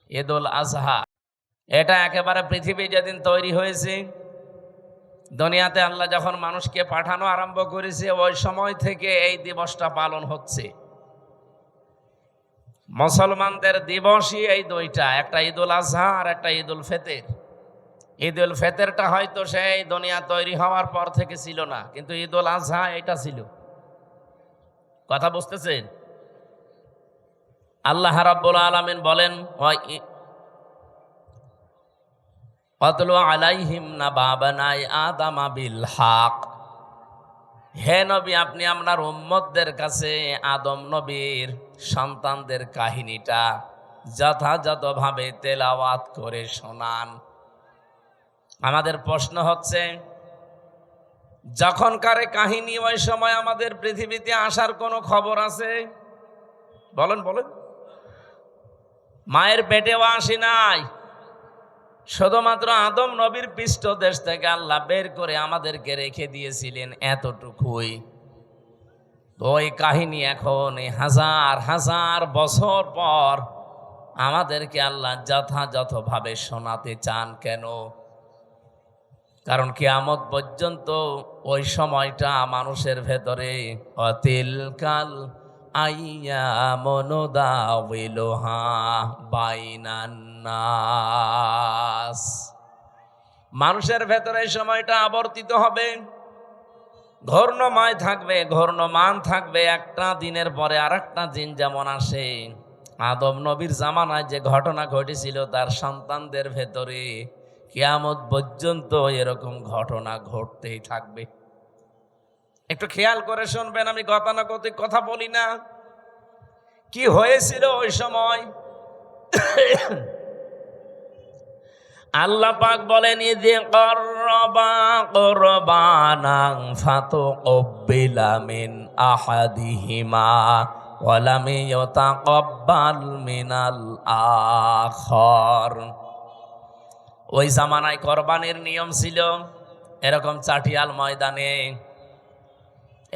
ঈদুল আজহা, এটা একেবারে পৃথিবী যেদিন তৈরি হয়েছে, দুনিয়াতে আল্লাহ যখন মানুষকে পাঠানো আরম্ভ করেছে ওই সময় থেকে এই দিবসটা পালন হচ্ছে। মুসলমানদের দিবসই এই দুইটা, একটা ঈদুল আজহা আর একটা ঈদুল ফিতর। ঈদুল ফিতরটা হয়তো সেই দুনিয়া তৈরি হওয়ার পর থেকে ছিল না, কিন্তু ঈদুল আজহা এটা ছিল। কথা বুঝতেছেন? আল্লাহ রাব্বুল আলামিন বলেন, ওয়াতলু আলাইহিম নাবা বানাই আদামা বিল হক। হে নবী, আপনি আপনার উম্মতদের কাছে আদম নবীর সন্তানদের কাহিনীটা যথাযথভাবে তেলাওয়াত করে শোনান। আমাদের প্রশ্ন হচ্ছে, যখনকার কাহিনী ওই সময় আমাদের পৃথিবীতে আসার কোনো খবর আছে? বলেন বলেন। মায়ের পেটেও আসি নাই, শুধুমাত্র আদম নবীর পৃষ্ঠদেশ থেকে আল্লাহ বের করে আমাদেরকে রেখে দিয়েছিলেন এতটুকুই। ওই কাহিনী এখন হাজার হাজার বছর পর আমাদেরকে আল্লাহ যথাযথভাবে শোনাতে চান কেন? কারণ কিয়ামত পর্যন্ত ওই সময়টা মানুষের ভেতরে অতিলকাল আইয়ামু নুদাউিলুহা বাইনান নাস। মানুষের ভেতরে এই সময়টা আবর্তিত হবে, ঘূর্ণময় থাকবে, ঘূর্ণমান থাকবে। একটা দিনের পরে আর একটা দিন যেমন আসে, আদম নবীর জামানায় যে ঘটনা ঘটেছিল তার সন্তানদের ভেতরে কিয়ামত পর্যন্ত এরকম ঘটনা ঘটতেই থাকবে। একটু খেয়াল করে শুনবেন, আমি গতানুগতিক কথা বলি না। কি হয়েছিল ওই সময়? আল্লাহ পাক বলেন, ইযে ক্বাররাবা কুরবানান ফাতুকবিলা মিন আহাদিহিমা ওয়া লাম ইউতাকাব্বাল মিনাল আখার। ওই জামানায় কোরবানির নিয়ম ছিল এরকম চাটিয়াল ময়দানে,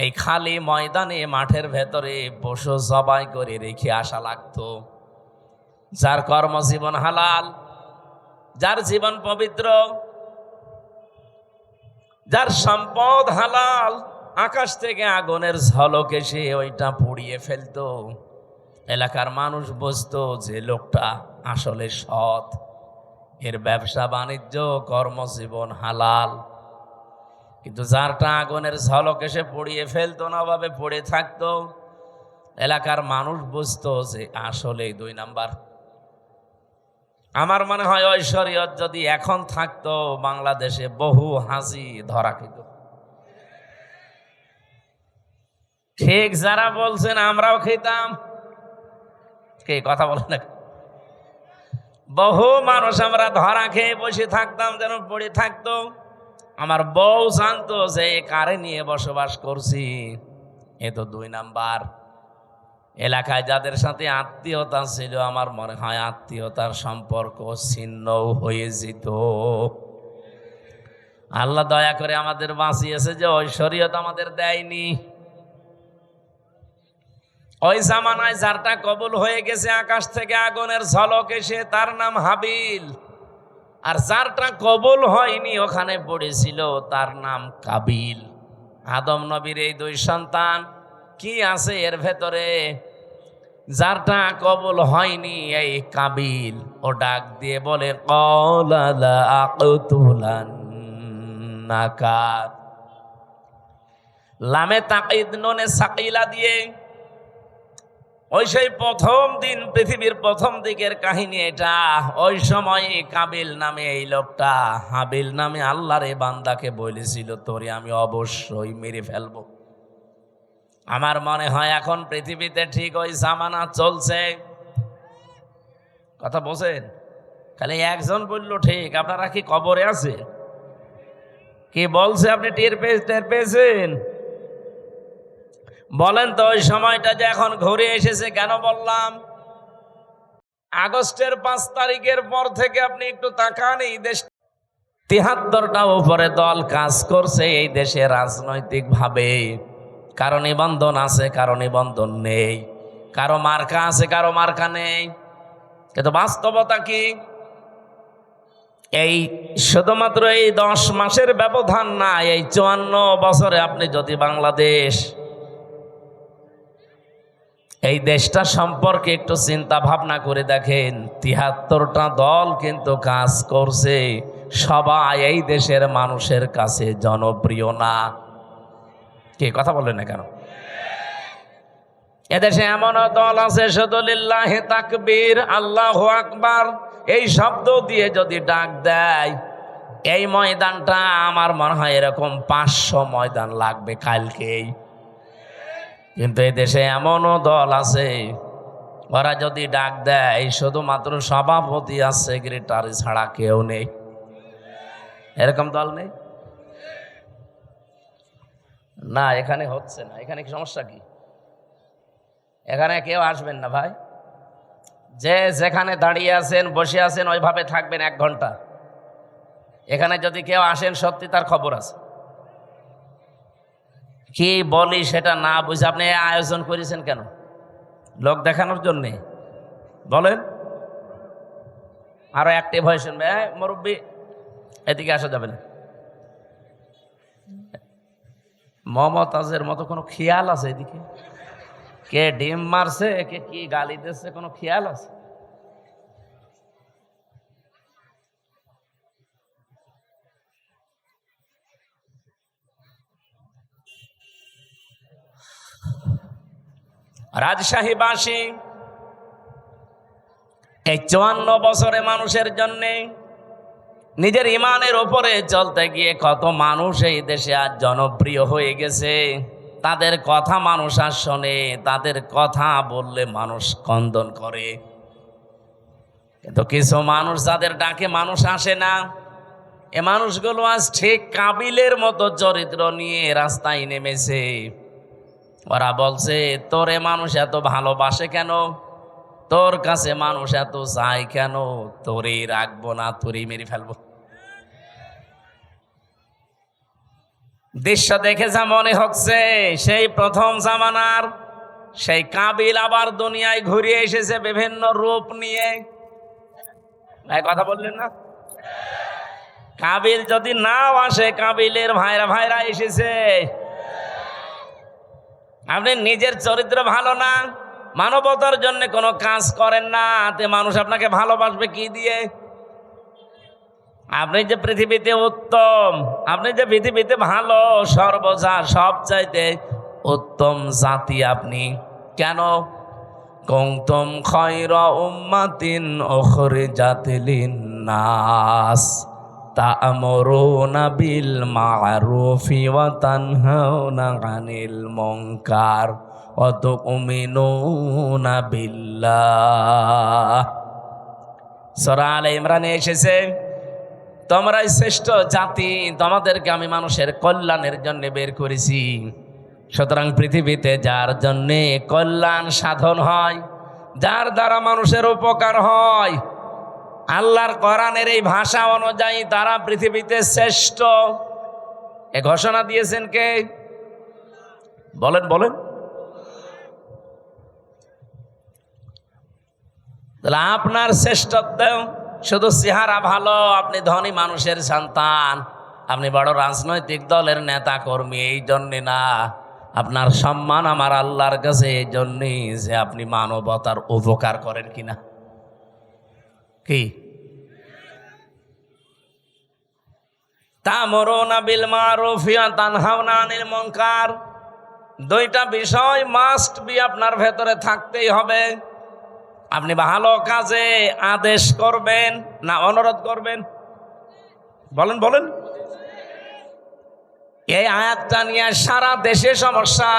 এই খালি ময়দানে মাঠের ভেতরে পশু জবাই করে রেখে আসা লাগতো। যার কর্মজীবন হালাল, যার জীবন পবিত্র, যার সম্পদ হালাল, আকাশ থেকে আগুনের ঝলক এসে ওইটা পুড়িয়ে ফেলতো। এলাকার মানুষ বুঝতো যে লোকটা আসলে সৎ, এর ব্যবসা বাণিজ্য কর্মজীবন হালাল। কিন্তু যারটা আগুনের ঝলক এসে পুড়িয়ে ফেলতো না, ভাবে পড়ে থাকতো, এলাকার মানুষ বুঝতো যে আসলে 2 নাম্বার। আমার মনে হয় ওই শরীয়ত যদি এখন থাকতো, বাংলাদেশে বহু হাজি ধরা খেত। ঠিক যারা বলছেন আমরাও খেতাম, কে কথা বলে না? বহু মানুষ আমরা ধরা খেয়ে বসে থাকতাম, যেন পড়ে থাকতো। আমার বউ জানতো যে কারে নিয়ে বসবাস করছি, এ তো 2 নাম্বার। এলাকায় যাদের সাথে আত্মীয়তা ছিল, আমার মনে হয় আত্মীয়তার সম্পর্ক ছিন্ন হয়ে যেত। আল্লাহ দয়া করে আমাদের বাঁচিয়েছে যে ওই শরীয়ত আমাদের দেয়নি। ওই জামানায় যারটা কবুল হয়ে গেছে আকাশ থেকে আগুনের ঝলক এসে, তার নাম হাবিল। আর যারটা কবুল হয়নি ওখানে পড়েছিল, তার নাম কাবিল। আদম নবীর এই 2 সন্তান কি আছে এর ভেতরে? যারটা কবুল হয়নি এই কাবিল, ও ডাক দিয়ে বলে ক্বালা লা আকতুলান্নাকা। লামে তাকিদ নুনে সাকিলা দিয়ে ওই সেই প্রথম দিন, পৃথিবীর প্রথম দিকের কাহিনী এটা। ওই সময় কাবিল নামে এই লোকটা হাবিল নামে আল্লাহর এই বান্দাকে বলেছিল, তোরে আমি অবশ্যই মেরে ফেলবো। আমার মনে হয় এখন পৃথিবীতে ঠিক ওই জামানা চলছে। কথা বলছেন? খালি একজন বললো ঠিক, আপনারা কি কবরে আছে? কি বলছে আপনি টের পেয়েছেন? বলেন তো, ওই সময়টা যে এখন ঘুরে এসেছে কেন বললাম? আগস্টের 5 তারিখের পর থেকে আপনি একটু তাকান, এই দেশ 73টা উপরে দল কাজ করছে এই দেশে রাজনৈতিক ভাবে। কারো নিবন্ধন আছে, কারো নিবন্ধন নেই, কারো মার্কা আছে, কারো মার্কা নেই। কিন্তু বাস্তবতা কি? এই শুধুমাত্র এই 10 মাসের ব্যবধান না, এই 54 বছরে আপনি যদি বাংলাদেশ এই দেশটা সম্পর্কে একটু চিন্তা ভাবনা করে দেখেন, 73টা দল কিন্তু কাজ করছে, সবাই এই দেশের মানুষের কাছে জনপ্রিয় না। কে কথা বললেন না কেন? এদেশে এমনও দল আছে শুধু লিল্লাহি তাকবীর, আল্লাহু আকবার এই শব্দ দিয়ে যদি ডাক দেয়, এই ময়দানটা আমার মনে হয় এরকম 500 ময়দান লাগবে কালকেই। কিন্তু এই দেশে এমনও দল আছে, ওরা যদি ডাক দেয় শুধুমাত্র সভাপতি আর সেক্রেটারি ছাড়া কেউ নেই। এরকম দল নেই না? এখানে হচ্ছে না। এখানে কি সমস্যা কি? এখানে কেউ আসবেন না ভাই, যে যেখানে দাঁড়িয়ে আছেন বসে আছেন ওইভাবে থাকবেন 1 ঘন্টা। এখানে যদি কেউ আসেন সত্যি তার খবর আছে। কি বলি সেটা না বুঝে আপনি আয়োজন করেছেন কেন? লোক দেখানোর জন্যে? বলেন, আরো অ্যাক্টিভ হয়ে শুনবে। মুরব্বী এদিকে আসা যাবে না। মমতাজের মতো কোনো খেয়াল আছে এদিকে? কে ডিম মারছে, কে কি গালি দিচ্ছে, কোনো খেয়াল আছে? রাজশাহীবাসী এই 54 বছরে মানুষের জন্যে নিজের ইমানের ওপরে চলতে গিয়ে কত মানুষ এই দেশে আজ জনপ্রিয় হয়ে গেছে। তাদের কথা মানুষ আর শোনে, তাদের কথা বললে মানুষ কন্দন করে। কিন্তু কিছু মানুষ যাদের ডাকে মানুষ আসে না, এ মানুষগুলো আজ ঠিক কাবিলের মতো চরিত্র নিয়ে রাস্তায় নেমেছে। ওরা বলছে, তোরে মানুষ এত ভালোবাসে কেন, তোর কাছে মানুষ এত চায় কেন, তোরই রাখবো না, তোরই মেরে ফেলবো। দৃশ্য দেখে যা মনে হচ্ছে সেই প্রথম জামানার সেই কাবিল আবার দুনিয়ায় ঘুরে এসেছে বিভিন্ন রূপ নিয়ে। কথা বললেন না? কাবিল যদি নাও আসে, কাবিলের ভাইরা এসেছে। আপনি নিজের চরিত্র ভালো না, মানবতার জন্য কোনো কাজ করেন না, তে মানুষ আপনাকে ভালোবাসবে কি দিয়ে? আপনি যে পৃথিবীতে উত্তম, আপনি যে পৃথিবীতে ভালো, সর্বজা সবচাইতে উত্তম জাতি আপনি, কেন? কুনতুম খায়রা উম্মাতিন উখরিজাত লিন-নাস তা'মুরুনা বিল মা'রুফি ওয়া তানহাউনা আনিল মুনকার ওয়া তু'মিনুনা বিল্লাহ। সূরা আলে ইমরানে এসেছে, তোমরাই শ্রেষ্ঠ জাতি, তোমাদেরকে আমি মানুষের কল্যাণের জন্য বের করেছি। সুতরাং পৃথিবীতে যার জন্যে কল্যাণ সাধন হয়, যার দ্বারা মানুষের উপকার হয়, আল্লাহর কোরআনের এই ভাষা অনুযায়ী তারা পৃথিবীতে শ্রেষ্ঠ। এ ঘোষণা দিয়েছেন কে? বলেন বলেন। তাহলে আপনার শ্রেষ্ঠত্ব শুধু চেহারা ভালো, আপনি ধনী মানুষের সন্তান, আপনি বড় রাজনৈতিক দলের নেতা কর্মী, এই জন্যে না। আপনার সম্মান আমার আল্লাহর কাছে এই জন্যই যে আপনি মানবতার উপকার করেন কিনা। কি? তা'মুরুনা বিল মা'রুফি ওয়া তানহাউনা আনিল মুনকার, 2টা বিষয় মাস্ট বি আপনার ভেতরে থাকতেই হবে। আপনি ভালো কাজে আদেশ করবেন না অনুরোধ করবেন? বলেন বলেন। এই আয়াতটা নিয়ে সারা দেশে সমস্যা।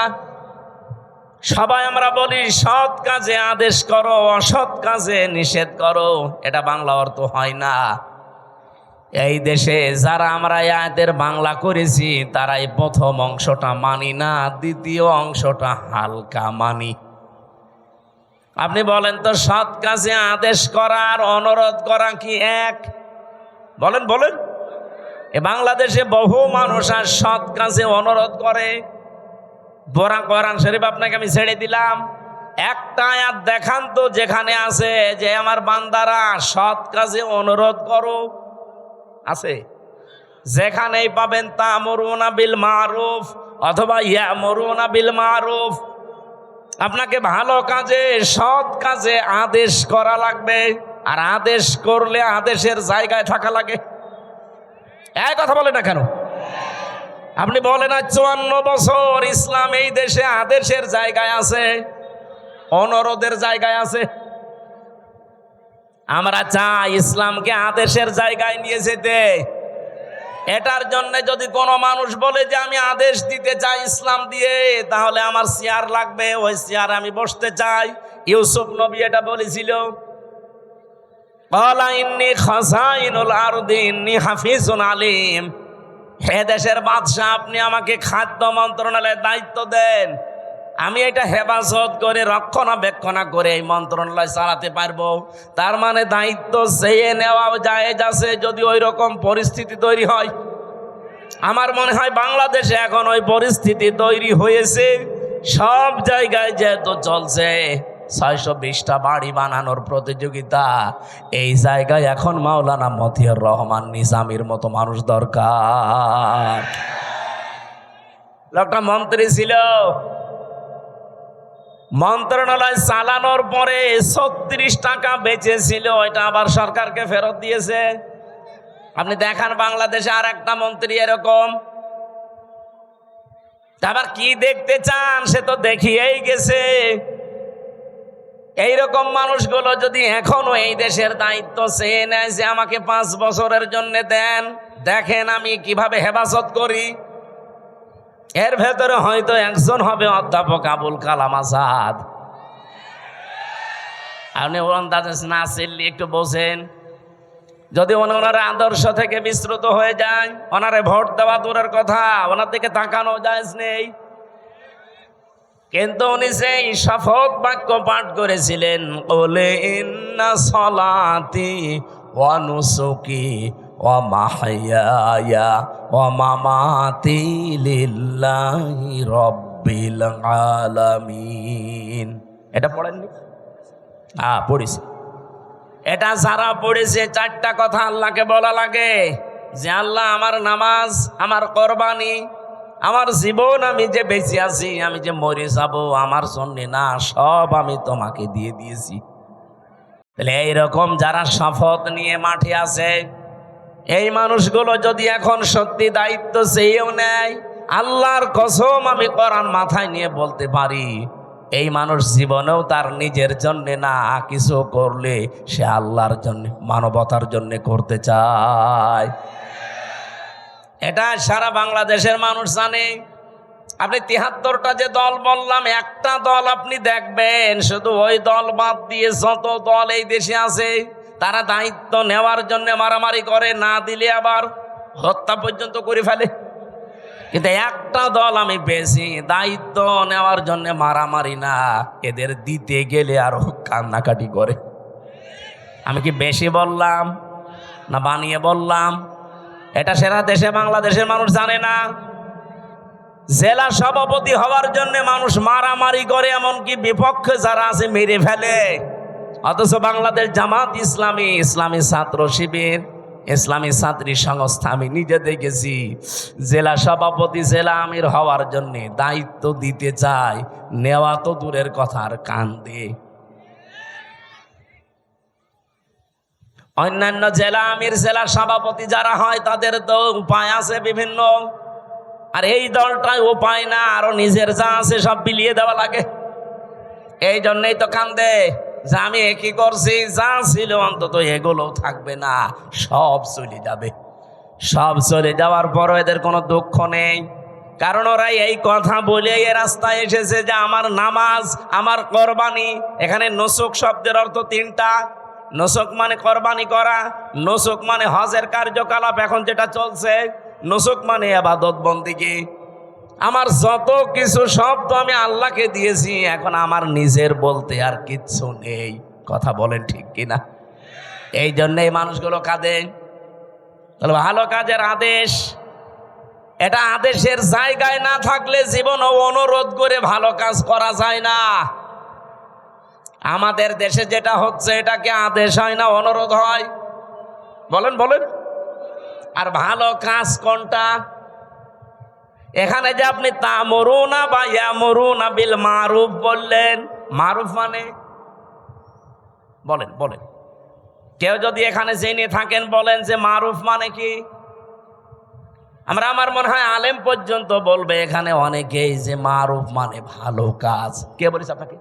সবাই আমরা বলি সৎ কাজে আদেশ করো, অসৎ কাজে নিষেধ করো, এটা বাংলা অর্থ হয় না। এই দেশে যারা আমরা এই আয়াতের বাংলা করেছি তারাই প্রথম অংশটা মানি না, দ্বিতীয় অংশটা হালকা মানি। আপনি বলেন তো, সৎ কাজে আদেশ করা আর অনুরোধ করা কি এক? বলেন বলেন। এ বাংলাদেশে বহু মানুষ আর সৎ কাজে অনুরোধ করে। কোরআন শরীফ আপনাকে আমি ছেড়ে দিলাম, একটা আয়াত দেখান তো যেখানে আছে যে আমার বান্দারা সৎ কাজে অনুরোধ করো। আছে? যেখানেই পাবেন তা'মুরুনা বিল মারুফ অথবা ইয়ামুরুনা বিল মারুফ, আপনাকে ভালো কাজে সৎ কাজে আদেশ করা লাগবে, আর আদেশ করলে আদেশের জায়গায় থাকা লাগে। এই কথা বলে না কেন? আপনি বলেন না 54 বছর ইসলাম এই দেশে আদেশের জায়গায় আছে, অনুরোধের জায়গায় আছে। আমরা চাই ইসলামকে আদেশের জায়গায় নিয়ে যেতে। এটার জন্য যদি কোনো মানুষ বলে যে আমি আদেশ দিতে চাই ইসলাম দিয়ে, তাহলে আমার চেয়ার লাগবে, ওই চেয়ার আমি বসতে চাই। ইউসুফ নবী এটা বলেছিল, ক্বালা ইন্নী খাযাইনুল আরদি ইন্নী হাফিজুন আলিম। হে দেশের বাদশা, আপনি আমাকে খাদ্য মন্ত্রণালয়ের দায়িত্ব দেন, আমি এটা হেফাজত করে রক্ষণাবেক্ষণা করে এই মন্ত্রণালয় চালাতে পারবো। তার মানে দায়িত্ব চেয়ে নেওয়া জায়েজ আছে যদি ওই রকম পরিস্থিতি তৈরি হয়। আমার মনে হয় বাংলাদেশে এখন ওই পরিস্থিতি তৈরি হয়েছে। সব জায়গায় যেহেতু চলছে 620টা বাড়ি বানানোর প্রতিযোগিতা, এই জায়গায় এখন মাওলানা মতিউর রহমান নিজামীর মতো মানুষ দরকার। লোকটা মন্ত্রী ছিল, মন্ত্রণালয় চালানোর পরে 36 টাকা বেঁচেছিল, এটা আবার সরকারকে ফেরত দিয়েছে। আপনি দেখান বাংলাদেশে আর একটা মন্ত্রী এরকম। আবার কি দেখতে চান, সে তো দেখিয়েই গেছে। এইরকম মানুষগুলো যদি এখনো এই দেশের দায়িত্ব চেয়ে নেয় যে আমাকে 5 বছরের জন্য দেন, দেখেন আমি কিভাবে হেফাজত করি। এর ভেতরে হয়তো একজন হবে অধ্যাপক আবুল কালাম আজাদ। আপনি না চিনলে একটু বোঝেন। যদি ওনার আদর্শ থেকে বিস্মৃত হয়ে যায়, ওনারে ভোট দেওয়া দূরের কথা, ওনার দিকে তাকানো জায়েজ নেই। কিন্তু উনি সেই শপথ বাক্য পাঠ করেছিলেন, ক্বালা ইন্না সলাতি ওয়া নুসুকি ওয়া মাহইয়ায়া ওয়া মামাতি লিল্লাহি রাব্বিল আলামিন। এটা পড়েননি? পড়েছি। এটা যারা পড়েছে 4টা কথা আল্লাহকে বলা লাগে যে আল্লাহ আমার নামাজ, আমার কোরবানি, আমার জীবন, আমি যে বেঁচে আছি, আমি যে মরে যাব, আমার জন্য না, সব আমি তোমাকে দিয়ে দিয়েছি। তাহলে এইরকম যারা শপথ নিয়ে মাঠে আছে, এই মানুষগুলো যদি এখন সত্যি দায়িত্ব চেয়েও নেয়, আল্লাহর কসম আমি কোরআন মাথায় নিয়ে বলতে পারি, এই মানুষ জীবনেও তার নিজের জন্য না, কিছু করলে সে আল্লাহর জন্য, মানবতার জন্য করতে চায়। এটা সারা বাংলাদেশের মানুষ জানে। আপনি 73টা যে দল বললাম, একটা দল আপনি দেখবেন, শুধু ওই দল বাদ দিয়ে যত দল এই দেশে আছে, তারা দায়িত্ব নেওয়ার জন্য মারামারি করে, না দিলে আবার হত্যা পর্যন্ত করে ফেলে। কিন্তু একটা দল আমি পেয়েছি, দায়িত্ব নেওয়ার জন্য মারামারি না, এদের দিতে গেলে আরো কান্নাকাটি করে। আমি কি বেশি বললাম না বানিয়ে বললাম? এটা সারা দেশে বাংলাদেশের মানুষ জানে না। জেলা সভাপতি হওয়ার জন্য মানুষ মারামারি করে, এমনকি বিপক্ষে যারা আছে মেরে ফেলে। অথচ বাংলাদেশ জামাত ইসলামী, ইসলামী ছাত্র শিবির, ইসলামী ছাত্রী সংস্থা, আমি নিজে দেখেছি, জেলা সভাপতি, জেলা আমির হওয়ার জন্য দায়িত্ব দিতে চায়, নেওয়া তো দূরের কথা, আর কান্দে। অন্যান্য জেলা আমির, জেলা সভাপতি যারা হয়, তাদের তো উপায় আছে বিভিন্ন, আর এই দলটাই উপায় না, আরো নিজের যা আছে সব বিলিয়ে দেওয়া লাগে। এই জন্যই তো কান্দে যে আমি একই করছি, যা ছিল অন্তত এগুলোও থাকবে না, সব চলে যাবে। সব চলে যাওয়ার পরও এদের কোনো দুঃখ নেই, কারণ ওরা এই কথা বলে এ রাস্তায় এসেছে যে আমার নামাজ, আমার কোরবানি। এখানে নুসুক শব্দের অর্থ 3টা। নুসুক মানে কোরবানি করা, নুসুক মানে হজের কার্যকলাপ এখন যেটা চলছে, নুসুক মানে ইবাদত বন্দেগী। আমার যত কিছু সব তো আমি আল্লাহকে দিয়েছি, এখন আমার নিজের বলতে আর কিচ্ছু নেই। কথা বলেন ঠিক কিনা? এই জন্য এই মানুষগুলো কাঁদে। তাহলে ভালো কাজের আদেশ, এটা আদেশের জায়গায় না থাকলে জীবন অনুরোধ করে ভালো কাজ করা যায় না। আমাদের দেশে যেটা হচ্ছে এটা কি আদেশ হয় না অনুরোধ হয়? বলেন বলেন। আর ভালো কাজ কোনটা? এখানে যে আপনি তা'মুরুনা বা ইয়ামুরুনা বিল মারুফ বললেন, মারুফ মানে বলেন বলেন, কেউ যদি এখানে জেনে থাকেন বলেন যে মারুফ মানে কি? আমার মনে হয় আলেম পর্যন্ত বলবে এখানে অনেকেই যে মারুফ মানে ভালো কাজ। কে বলেছে আপনাকে?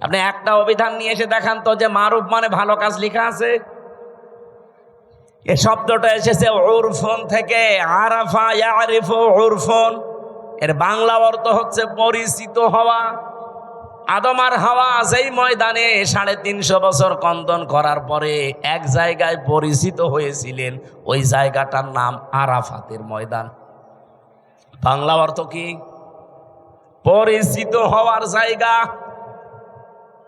আপনি একটা অভিধান নিয়ে এসে দেখান তো যে মারুফ মানে ভালো কাজ লেখা আছে। এই শব্দটা এসেছে উরফুন থেকে, আরাফা ইয়ারিফু উরফুন। এর বাংলা অর্থ হচ্ছে পরিচিত হওয়া। আদম আর হাওয়া যেই ময়দানে 350 বছর কন্দন করার পরে এক জায়গায় পরিচিত হয়েছিলেন, ওই জায়গাটার নাম আরাফাতের ময়দান। বাংলা অর্থ কি? পরিচিত হওয়ার জায়গা।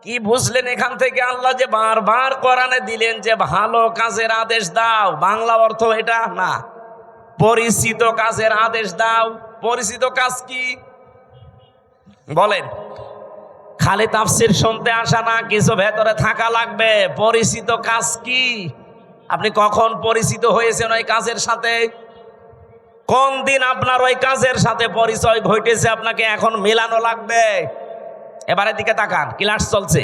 কি বুঝলেন এখান থেকে? আল্লাহ যে বারবার কোরআনে দিলেন যে ভালো কাজের আদেশ দাও, বাংলা অর্থ এটা না, পরিচিত কাজের আদেশ দাও। পরিচিত কাজ কি বলেন? খালি তাফসীর শুনতে আসা না, কিছু ভেতরে থাকা লাগবে। পরিচিত কাজ কি? আপনি কখন পরিচিত হয়েছেন ওই কাজের সাথে? কোন দিন আপনার ওই কাজের সাথে পরিচয় ঘটেছে আপনাকে এখন মেলানো লাগবে। এবারে দিকে তাকান, ক্লাস চলছে।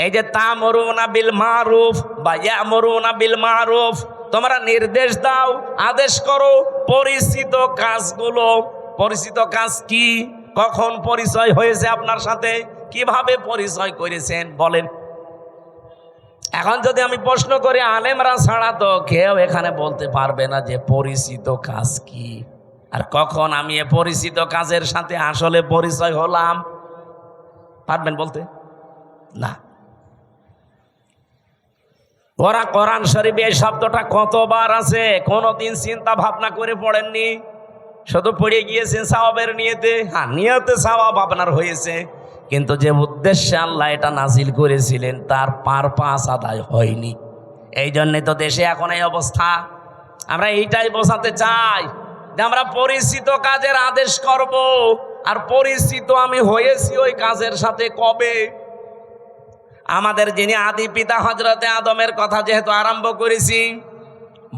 এই যে তা'মুরুনা বিল মারুফ বা ইয়ামুরুনা বিল মারুফ, তোমরা নির্দেশ দাও, আদেশ করো পরিচিত কাজগুলো। পরিচিত কাজ কি? কখন পরিচয় হয়েছে আপনার সাথে? কিভাবে পরিচয় করেছেন বলেন? এখন যদি আমি প্রশ্ন করি, আলেমরা ছাড়া তো কেউ এখানে বলতে পারবে না যে পরিচিত কাজ কি, আর কখন আমি এ পরিচিত কাজের সাথে আসলে পরিচয় হলাম। পারবেন বলতে? না। ওরা কোরআন শরীফে এই শব্দটা কতবার আছে কোনদিন চিন্তা ভাবনা করে পড়েননি? শুধু পড়ে গিয়েছেন সওয়াবের নিয়তে। হ্যাঁ, নিয়তে সওয়াব আপনার হয়েছে, কিন্তু যে উদ্দেশ্যে আল্লাহ এটা নাজিল করেছিলেন তার পারপাস আদায় হয়নি। এই জন্যে তো দেশে এখন এই অবস্থা। আমরা এইটাই বোঝাতে চাই যে আমরা পরিচিত কাজের আদেশ করব, আর পরিচিত আমি হয়েছি ওই কাজের সাথে কবে? আমাদের যিনি আদি পিতা হযরতে আদমের কথা যেহেতু আরম্ভ করেছি,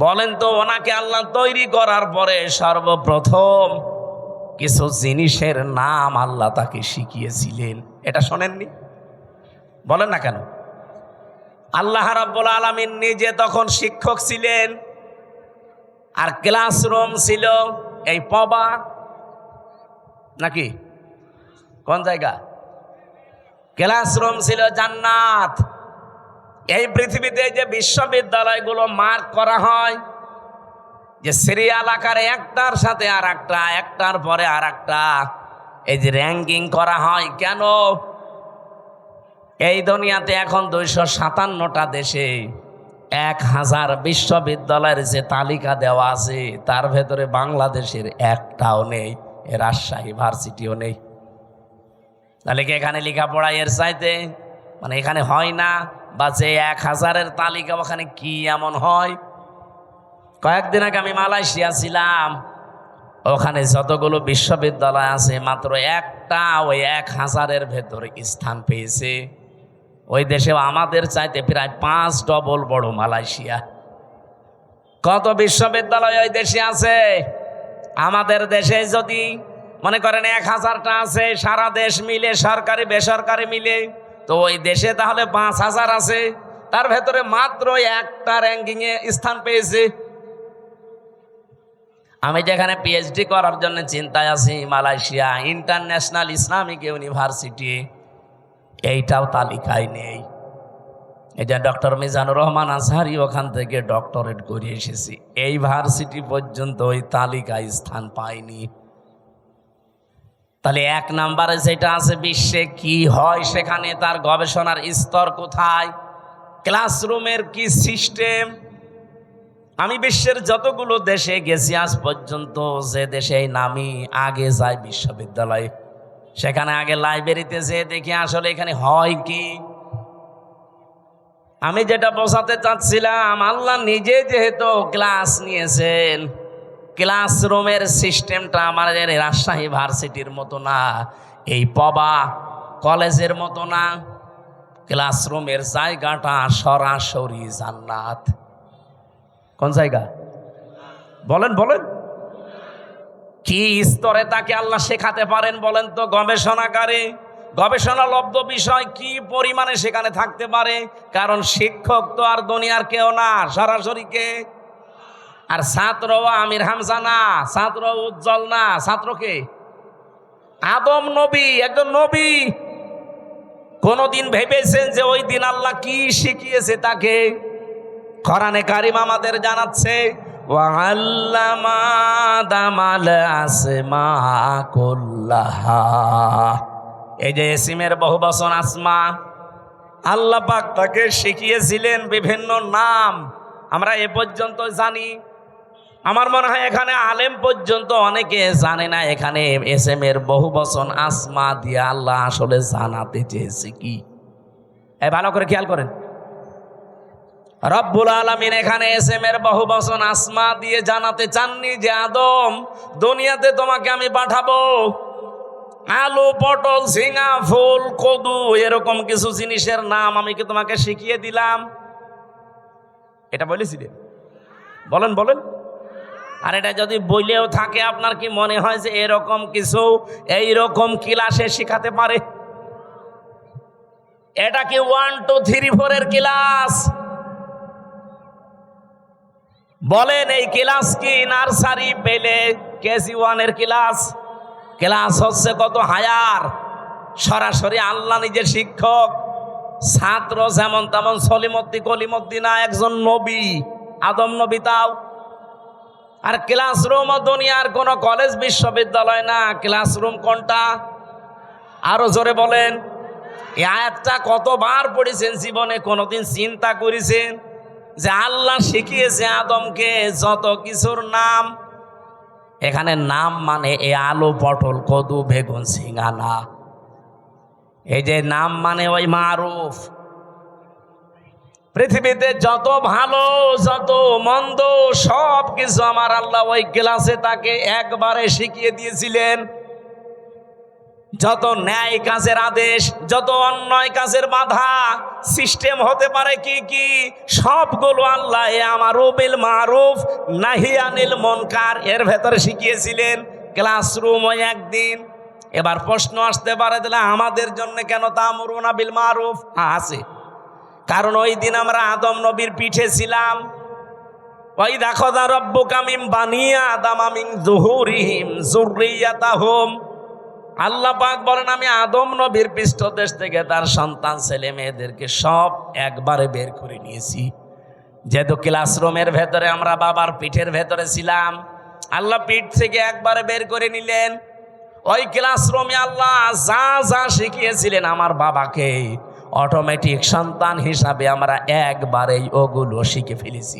বলেন তো ওনাকে আল্লাহ তৈরি করার পরে সর্বপ্রথম কিছু জিনিসের নাম আল্লাহ তাকে শিখিয়েছিলেন। এটা শোনেননি? বলেন না কেন? আল্লাহ রাব্বুল আলামিন নিজে তখন শিক্ষক ছিলেন, আর ক্লাসরুম ছিল এই পবা, নাকি কোন জায়গা? ক্লাসরুম ছিল জান্নাত। এই পৃথিবীতে যে বিশ্ববিদ্যালয়গুলো মার্ক করা হয়, যে সিরিয়াল আকারে একটার সাথে আর একটা, একটার পরে আর একটা, এই যে র্যাঙ্কিং করা হয়, কেন? এই দুনিয়াতে এখন 257টা দেশে 1000 বিশ্ববিদ্যালয়ের যে তালিকা দেওয়া আছে তার ভেতরে বাংলাদেশের একটাও নেই, রাজশাহী ভার্সিটিও নেই। তাহলে কি এখানে লেখাপড়া এর চাইতে মানে এখানে হয় না? বা যে 1000-এর তালিকা ওখানে কি এমন হয়? কয়েকদিন আগে আমি মালয়েশিয়া ছিলাম, ওখানে যতগুলো বিশ্ববিদ্যালয় আছে মাত্র একটা ওই 1000-এর ভেতরে স্থান পেয়েছে। ওই দেশে আমাদের চাইতে প্রায় 5 ডবল বড় মালয়েশিয়া। কত বিশ্ববিদ্যালয় ওই দেশে আছে? আমাদের দেশে যদি মনে করেন 1000টা আছে, সারা দেশ মিলে সরকারি বেসরকারি মিলে, তো ওই দেশে তাহলে 5000 আছে, তার ভেতরে মাত্র একটা র্যাঙ্কিংয়ে স্থান পেয়েছে। আমি যেখানে পিএইচডি করার জন্য চিন্তায় আছি, মালয়েশিয়া ইন্টারন্যাশনাল ইসলামিক ইউনিভার্সিটি, এইটাও তালিকায় নেই। এটা ডক্টর মিজানুর রহমান আজহারি ওখান থেকে ডক্টরেট করে এসেছি, এই ভার্সিটি পর্যন্ত ওই তালিকায় স্থান পায়নি। তাহলে 1 নম্বরে যেটা আছে বিশ্বে কি হয় সেখানে তার গবেষণার স্তর কোথায়, ক্লাসরুমের কি সিস্টেম। আমি বিশ্বের যতগুলো দেশে গেছি আজ পর্যন্ত, যে দেশে নামি আগে যাই বিশ্ববিদ্যালয়ে, সেখানে আগে লাইব্রেরিতে যেয়ে দেখি আসলে এখানে হয় কি। আমি যেটা বোঝাতে চাচ্ছিলাম, আল্লাহ নিজে যেহেতু ক্লাস নিয়েছেন, ক্লাসরুমের সিস্টেমটা আমাদের রাজশাহী ভার্সিটির মতো না, এই পবা কলেজের মতো না। ক্লাসরুমের জায়গাটা সরাসরি জান্নাত। কোন জায়গা বলেন বলেন? কি স্তরে তাকে আল্লাহ শেখাতে পারেন বলেন তো? গবেষণাগারে গবেষণালব্ধ বিষয় কি পরিমাণে সেখানে থাকতে পারে? কারণ শিক্ষক তো আর দুনিয়ার কেউ না, সরাসরি কে? আর ছাত্র আমির হামজা না, ছাত্র উজ্জ্বল না, ছাত্রকে আদম নবী, একজন নবী। কোনদিন ভেবেছেন যে ওই দিন আল্লাহ কি শিখিয়েছে তাকে? কোরআনে কারিম আমাদের জানাচ্ছে, ওয়াল্লামা আদামাল আসমা কুল্লাহা। এই যে ইসমের বহুবচন আসমা, আল্লাহ পাক তাকে শিখিয়েছিলেন বিভিন্ন নাম। আমরা এ পর্যন্ত জানি, আমার মনে হয় এখানে আলেম পর্যন্ত অনেকে জানে না এখানে এসএমের বহুবচন আসমা দিয়ে আল্লাহ আসলে জানাতে চেয়েছে কি। ভালো করে খেয়াল করেন, রব্বুল আলামিন এখানে এসএমের বহুবচন আসমা দিয়ে জানাতে চাননি যে আদম, দুনিয়াতে তোমাকে আমি পাঠাবো, আলু, পটল, ঝিঙা, ফুল, কদু এরকম কিছু জিনিসের নাম আমি কি তোমাকে শিখিয়ে দিলাম? এটা বলেছিলেন? বলেন বলেন। আর এটা যদি বইলেও থাকে, আপনার কি মনে হয় যে এরকম কিছু এইরকম ক্লাসে শিখাতে পারে? এটা কি 1 2 3 4 এর ক্লাস? বলেন এই ক্লাস কি নার্সারি পেলে কেজি 1 এর ক্লাস? ক্লাস হচ্ছে কত হায়ার, সরাসরি আল্লাহ নিজের শিক্ষক। ছাত্র যেমন তেমন সলিমদ্দি কলিমদ্দি না, একজন নবী, আদম নবী। তাও আর ক্লাসরুম দুনিয়ার কোন কলেজ বিশ্ববিদ্যালয় না। ক্লাসরুম কোনটা? আরো জোরে বলেন। এই আয়াতটা কতবার পড়েছেন জীবনে? কোনদিন চিন্তা করেছেন যে আল্লাহ শিখিয়েছে আদমকে যত কিছুর নাম? এখানে নাম মানে এই আলু, পটল, কদু, বেগুন, ঝিঙা না। এই যে নাম মানে ওই মারুফ। পৃথিবীতে যত ভালো যত মন্দ সব কিছু আমার আল্লাহ ওই ক্লাসে তাকে একবারে শিখিয়ে দিয়েছিলেন। যত ন্যায় কাজের আদেশ, যত অন্যায় কাজের বাধা সিস্টেম হতে পারে কি কি, সবগুলো আল্লাহ আমারু বিল মারুফ নাহি আনিল মুনকার এর ভেতরে শিখিয়েছিলেন। ক্লাসরুম ওই একদিন। এবার প্রশ্ন আসতে পারে, তাহলে আমাদের জন্য কেন তা'মুরুনা বিল মারুফ? আছে, কারণ ওই দিন আমরা আদম নবীর পিঠে ছিলাম। ওই দেখো দা রব্বুকা মিন বানি আদম মিন যুহুরিহিম যুররিয়াতাহুম। আল্লাহ পাক বলেন আমি আদম নবীর পৃষ্ঠদেশ থেকে তার সন্তান ছেলে মেয়েদেরকে সব একবারে বের করে নিয়েছি। যেহেতু ক্লাসরুমের ভেতরে আমরা বাবার পিঠের ভেতরে ছিলাম, আল্লাহ পিঠ থেকে একবারে বের করে নিলেন। ওই ক্লাসরুমে আল্লাহ যা যা শিখিয়েছিলেন আমার বাবাকে, অটোমেটিক সন্তান হিসাবে আমরা একবারেই ওগুলো শিখে ফেলেছি।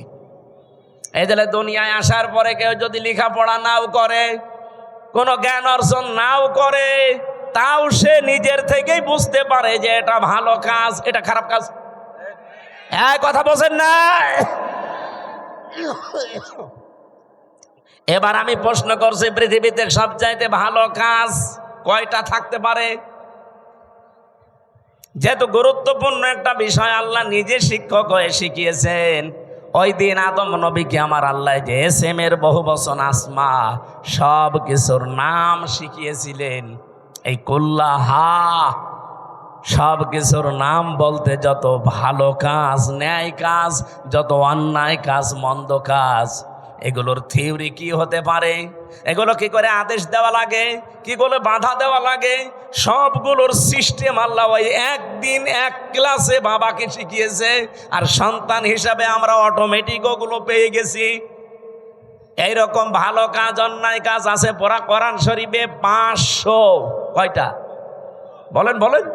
এই যে দুনিয়ায় আসার পরে কেউ যদি লেখাপড়া নাও করে, কোনো জ্ঞান অর্জন নাও করে, তাও সে নিজের থেকেই বুঝতে পারে যে এটা ভালো কাজ, এটা খারাপ কাজ। এক কথা বলছেন না? এবার আমি প্রশ্ন করছি, পৃথিবীতে সবচাইতে ভালো কাজ কয়টা থাকতে পারে? যেহেতু গুরুত্বপূর্ণ একটা বিষয় আল্লাহ নিজে শিক্ষক হয়ে শিখিয়েছেন, ওই দিন আদম নবীকে আমার আল্লাহ যে এসএমের বহুবচন আসমা সব কিছুর নাম শিখিয়েছিলেন। এই কুল্লাহা সব কিছুর নাম বলতে যত ভালো কাজ, ন্যায় কাজ, যত অন্যায় কাজ, মন্দ কাজ, এগুলোর থিওরি কি হতে পারে, এগুলো কি করে আদেশ দেওয়া লাগে, কি করে বাধা দেওয়া লাগে, সবগুলোর সিস্টেম আল্লাহ ওই একদিন এক ক্লাসে বাবাকে শিখিয়েছে। আর সন্তান হিসাবে আমরা অটোমেটিক ওগুলো পেয়ে গেছি। এইরকম ভালো কাজ অন্যায় কাজ আছে পড়া কোরআন শরীফে 500। কয়টা বলেন বলেন?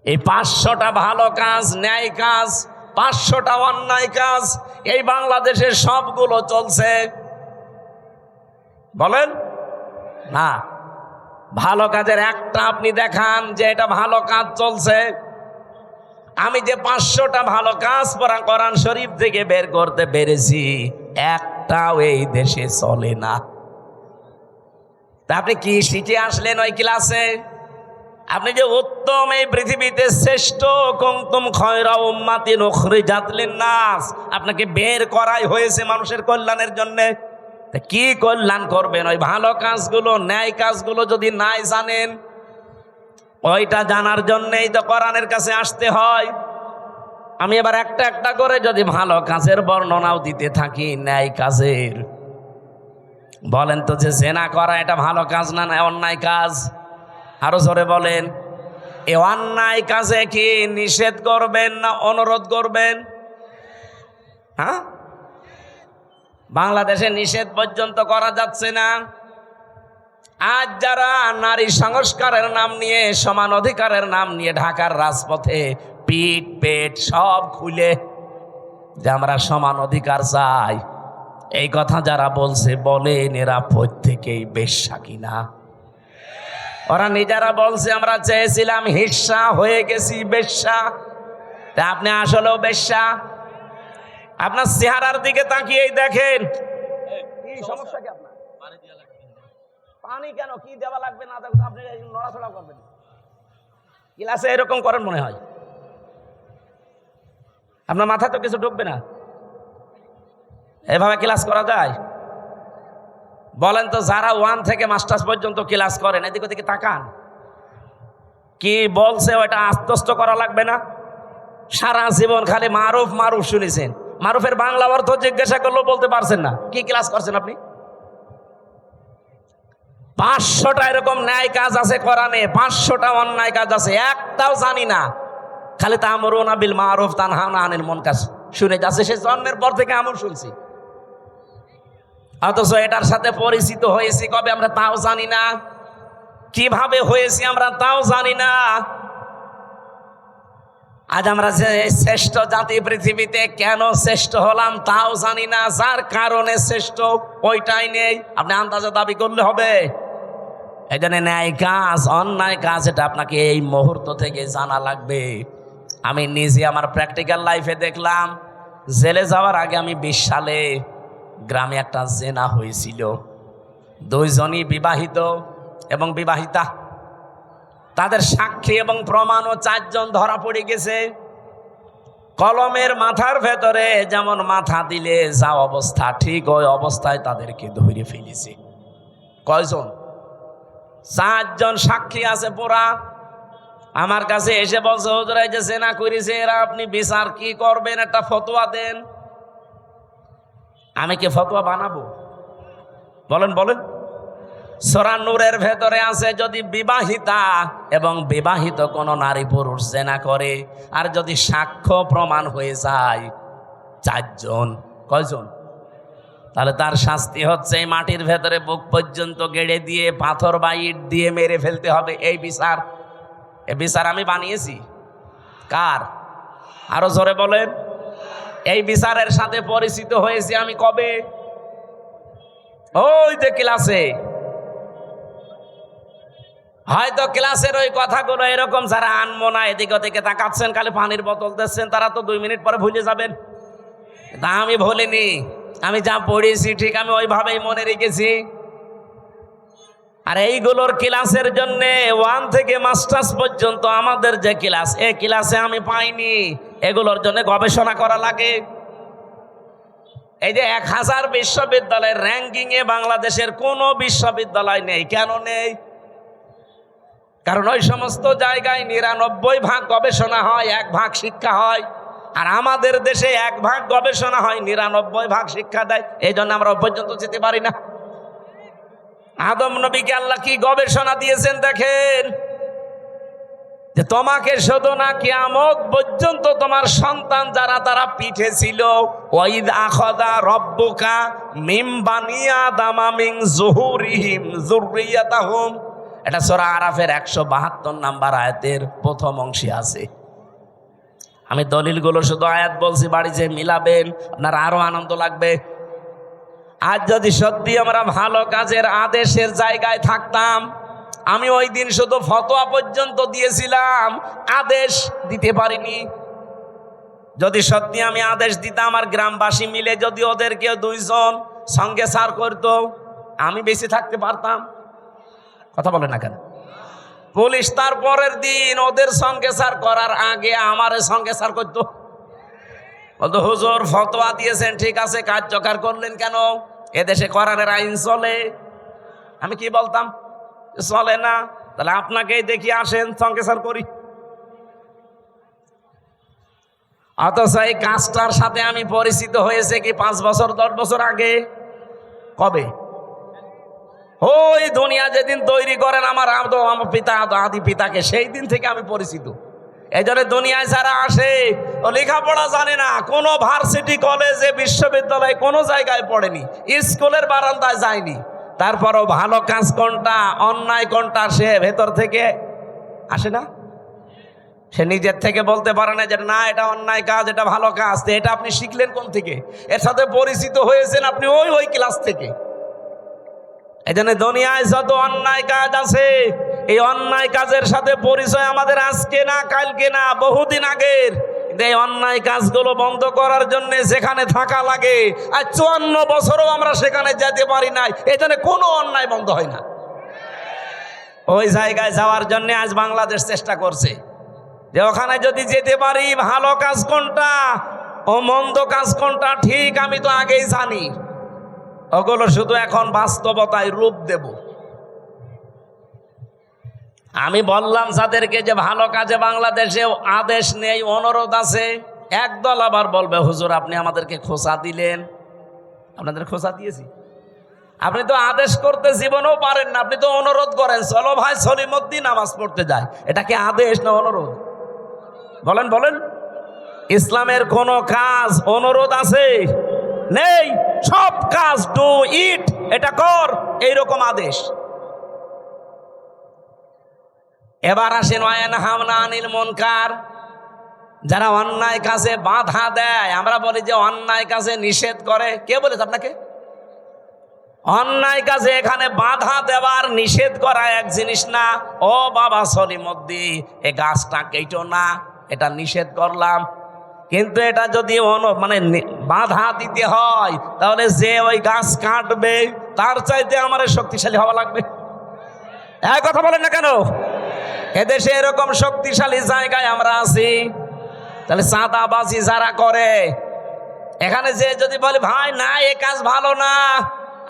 এই 500টা ভালো কাজ, ন্যায় কাজ, 500টা অন্যায় কাজ এই বাংলাদেশে সবগুলো চলছে। বলেন না, ভালো কাজের একটা আপনি দেখান যে এটা ভালো কাজ চলছে। আমি যে 500টা ভালো কাজ পড়া কোরআন শরীফ থেকে বের করতে পেরেছি, একটাও এই দেশে চলে না। তা আপনি কি শিখে আসলেন ওই ক্লাসে? আপনি যে উত্তম, এই পৃথিবীতে শ্রেষ্ঠ, কুনতুম খায়রা উম্মাতিন উখরিজাত লিন-নাস, আপনাকে বের করাই হয়েছে মানুষের কল্যাণের জন্য। কি কল্যাণ করবেন? ওই ভালো কাজগুলো, ন্যায় কাজগুলো যদি নাই জানেন, ওইটা জানার জন্যই তো কোরআনের কাছে আসতে হয়। আমি এবার একটা একটা করে যদি ভালো কাজের বর্ণনাও দিতে থাকি, ন্যায় কাজের, বলেন তো যে জেনা করা এটা ভালো কাজ না না অন্যায় কাজ? আরো জোরে বলেন। এই অন্যায় কাজে কি নিষেধ করবেন না অনুরোধ করবেন? হ্যাঁ, বাংলাদেশে নিষেধ পর্যন্ত করা যাচ্ছে না। আজ যারা নারী সংস্কারের নাম নিয়ে, সমান অধিকারের নাম নিয়ে ঢাকার রাজপথে পিঠ পেট সব খুলে যে আমরা সমান অধিকার চাই, এই কথা যারা বলছে, বলেন এরা প্রত্যেকেই বেশ্যা কিনা? ওরা নিজেরা বলছে আমরা চেয়েছিলাম হিস্সা, হয়ে গেছি বেশ্যা। তা আপনি আসলেও বেশ্যা? আপনার চেহারার দিকে তাকিয়েই দেখেন। কি সমস্যা কি আপনার? পানি কেন? কি দেওয়া লাগবে না দেওয়া, আপনি নড়াচড়া করবেন? ক্লাসে এরকম করেন মনে হয়? আপনার মাথায় তো কিছু ঢুকবে না। এভাবে ক্লাস করা যায়? বলেন তো, যারা 1 থেকে মাস্টার্স পর্যন্ত ক্লাস করেন, এদিক ওদিকে তাকান। কি বলছে ওটা আত্মস্থ করা লাগবে না? সারা জীবন খালি মারুফ মারুফ শুনেছেন, মারুফের বাংলা অর্থ জিজ্ঞাসা করলেও বলতে পারছেন না। কি ক্লাস করছেন আপনি? 500টা এরকম ন্যায় কাজ আছে কোরআনে, 500টা অন্যায় কাজ আছে, একটাও জানি না। খালি তা'মুরুনা বিল মারুফ তানহাউনা আনিল মুনকার শুনে যাচ্ছে, সে জন্মের পর থেকে আমল শুনছি। অথচ এটার সাথে পরিচিত হয়েছি কবে আমরা তাও জানি না। কিভাবে হয়েছি আমরা তাও জানি না। আজ আমরা যে শ্রেষ্ঠ জাতি পৃথিবীতে, কেন শ্রেষ্ঠ হলাম তাও জানি না। যার কারণে শ্রেষ্ঠ ওইটাই নেই, আপনি আন্দাজে দাবি করলে হবে? এই জন্য ন্যায় কাজ অন্যায় কাজ এটা আপনাকে এই মুহূর্ত থেকে জানা লাগবে। আমি নিজে আমার প্র্যাকটিক্যাল লাইফে দেখলাম, জেলে যাওয়ার আগে আমি 20 সালে গ্রামে একটা জেনা হয়েছিল। 2 জনই বিবাহিত এবং বিবাহিতা, তাদের সাক্ষী এবং প্রমাণও 4 জন ধরা পড়ে গেছে। কলমের মাথার ভেতরে যেমন মাথা দিলে যা অবস্থা, ঠিক ওই অবস্থায় তাদেরকে ধরে ফেলেছে। কয়জন? 4 জন সাক্ষী আছে পুরা। আমার কাছে এসে বলছে, হুজুর এই যে জেনা করেছে এরা, আপনি বিচার কি করবেন, একটা ফতোয়া দেন। আমি কি ফতোয়া বানাবো? বলেন বলেন। সূরা নূরের ভেতরে আছে, যদি বিবাহিতা এবং বিবাহিত কোন নারী পুরুষ জেনা করে, আর যদি সাক্ষ্য প্রমাণ হয়ে যায় 4 জন, কয়জন? তাহলে তার শাস্তি হচ্ছে এই মাটির ভেতরে বুক পর্যন্ত গেড়ে দিয়ে পাথর বা ইট দিয়ে মেরে ফেলতে হবে। এই বিচার, এই বিচার আমি বানিয়েছি। কার? আরো জোরে বলেন। এই বিচারের সাথে পরিচিত হয়েছি আমি কবে? ওই যে ক্লাসে। হয়তো ক্লাসের ওই কথাগুলো এরকম যারা আনমো না, এদিকে ওদিকে তাকাচ্ছেন, খালি পানির বোতল দিচ্ছেন, তারা তো 2 মিনিট পরে ভুলে যাবেন। তা আমি ভুলিনি, আমি যা পড়েছি ঠিক আমি ওইভাবেই মনে রেখেছি। আর এইগুলোর ক্লাসের জন্য 1 থেকে মাস্টার্স পর্যন্ত আমাদের যে ক্লাস, এই ক্লাসে আমি পাইনি। এগুলোর জন্য গবেষণা করা লাগে। এই যে 1000 বিশ্ববিদ্যালয়ের র্যাঙ্কিং এ বাংলাদেশের কোনো বিশ্ববিদ্যালয় নেই। কেন নেই? কারণ ওই সমস্ত জায়গায় 99% গবেষণা হয়, 1% শিক্ষা হয়। আর আমাদের দেশে 1% গবেষণা হয়, 99% শিক্ষা দেয়। এই জন্য আমরা পর্যন্ত যেতে পারি না। আদম নবীকে আল্লাহ কি গবেষণা দিয়েছেন দেখেন, যে তোমাকে শুধু না কিয়ামত পর্যন্ত তোমার সন্তান যারা তারা পিঠে ছিল, ওয়াইদ আখাযা রাব্বুকা মিন বানি আদামা মিন যুহুরিহিম যুররিয়াতাহুম, এটা সূরা আরাফের 172 নম্বর আয়াতের প্রথম অংশে আছে। আমি দলিলগুলো শুধু আয়াত বলছি, বাড়ি যে মিলাবেন আপনার আরো আনন্দ লাগবে। আজ যদি সত্যি আমরা ভালো কাজের আদেশের জায়গায় থাকতাম, আমি ওই দিন শুধু ফতোয়া পর্যন্ত দিয়েছিলাম, আদেশ দিতে পারিনি। যদি সত্যি আমি আদেশ দিতাম আর গ্রামবাসী মিলে যদি ওদেরকে 2 জন সঙ্গে সার করতো, আমি বেশি থাকতে পারতাম। কথা বলে না কেন? পুলিশ তার পরের দিন ওদের সঙ্গে সার করার আগে আমার সঙ্গে সার করতো, বলতো হুজুর ফতোয়া দিয়েছেন ঠিক আছে, কার্যকর করলেন কেন? এদেশে কোরআনের আইন চলে। আমি কি বলতাম? চলে না, তাহলে আপনাকেই দেখি আসেন সঙ্গে সার করি। অথচ এই কাজটার সাথে আমি পরিচিত হয়েছে কি 5 বছর 10 বছর আগে। কবে? ওই দুনিয়া যেদিন তৈরি করেন আমার পিতা আদি পিতাকে, সেই দিন থেকে আমি পরিচিত। এই জন্য দুনিয়ায় যারা আসে ও লেখাপড়া জানে না, কোনো ভার্সিটি কলেজে বিশ্ববিদ্যালয়ে কোনো জায়গায় পড়েনি, স্কুলের বারান্দায় যায়নি, তারপরও ভালো কাজ কোনটা অন্যায় কোনটা সে ভেতর থেকে আসে না। সে নিজের থেকে বলতে পারে না যে না এটা অন্যায় কাজ এটা ভালো কাজ। তো এটা আপনি শিখলেন কোন থেকে? এর সাথে পরিচিত হয়েছেন আপনি ওই ক্লাস থেকে। এই জন্য দুনিয়ায় যত অন্যায় কাজ আছে, এই অন্যায় কাজের সাথে পরিচয় আমাদের আজকে না কালকে না, বহুদিন আগের। এই অন্যায় কাজগুলো বন্ধ করার জন্য যেখানে থাকা লাগে, আর 54 বছরও আমরা সেখানে যেতে পারি নাই, এই জন্য কোনো অন্যায় বন্ধ হয় না। ওই জায়গায় যাওয়ার জন্য আজ বাংলাদেশ চেষ্টা করছে যে ওখানে যদি যেতে পারি, ভালো কাজ কোনটা ও মন্দ কাজ কোনটা ঠিক আমি তো আগেই জানি, ওগুলো শুধু এখন বাস্তবতায় রূপ দেব। আমি বললাম যাদেরকে যে ভালো কাজে বাংলাদেশে আদেশ নেই, অনুরোধ আছে, একদল আবার বলবে হুজুর আপনি আমাদেরকে খোঁচা দিলেন। আপনাদের খোঁচা দিয়েছি? আপনি তো আদেশ করতে জীবনেও পারেন না, আপনি তো অনুরোধ করেন চলো ভাই সলিমুদ্দিন নামাজ পড়তে যায়। এটা কি আদেশ না অনুরোধ? বলেন বলেন। ইসলামের কোন কাজ অনুরোধ আছে? নেই। সব কাজ ডু ইট, এটা কর, এইরকম আদেশ। এবার আসেন ওয়ায়ানহাউনা আনিল মুনকার, যারা অন্যায় কাজে বাধা দেয়। আমরা বলি যে অন্যায় কাজে নিষেধ করে, কে বলেছে আপনাকে? অন্যায় কাজে এখানে বাধা দেওয়ার নিষেধ করা এক জিনিস না। ও বাবা সলিমুদ্দিন এ গাছটা কেটো না, এটা নিষেধ করলাম। কিন্তু এটা যদি বাধা দিতে হয়, তাহলে যে ওই গাছ কাটবে তার চাইতে আমার শক্তিশালী হওয়া লাগবে। এক কথা বলেন না কেন? এদেশে এরকম শক্তিশালী জায়গায় আমরা আছি। তাহলে চাঁদাবাজি যারা করে, এখানে যে যদি বলে ভাই না এ কাজ ভালো না,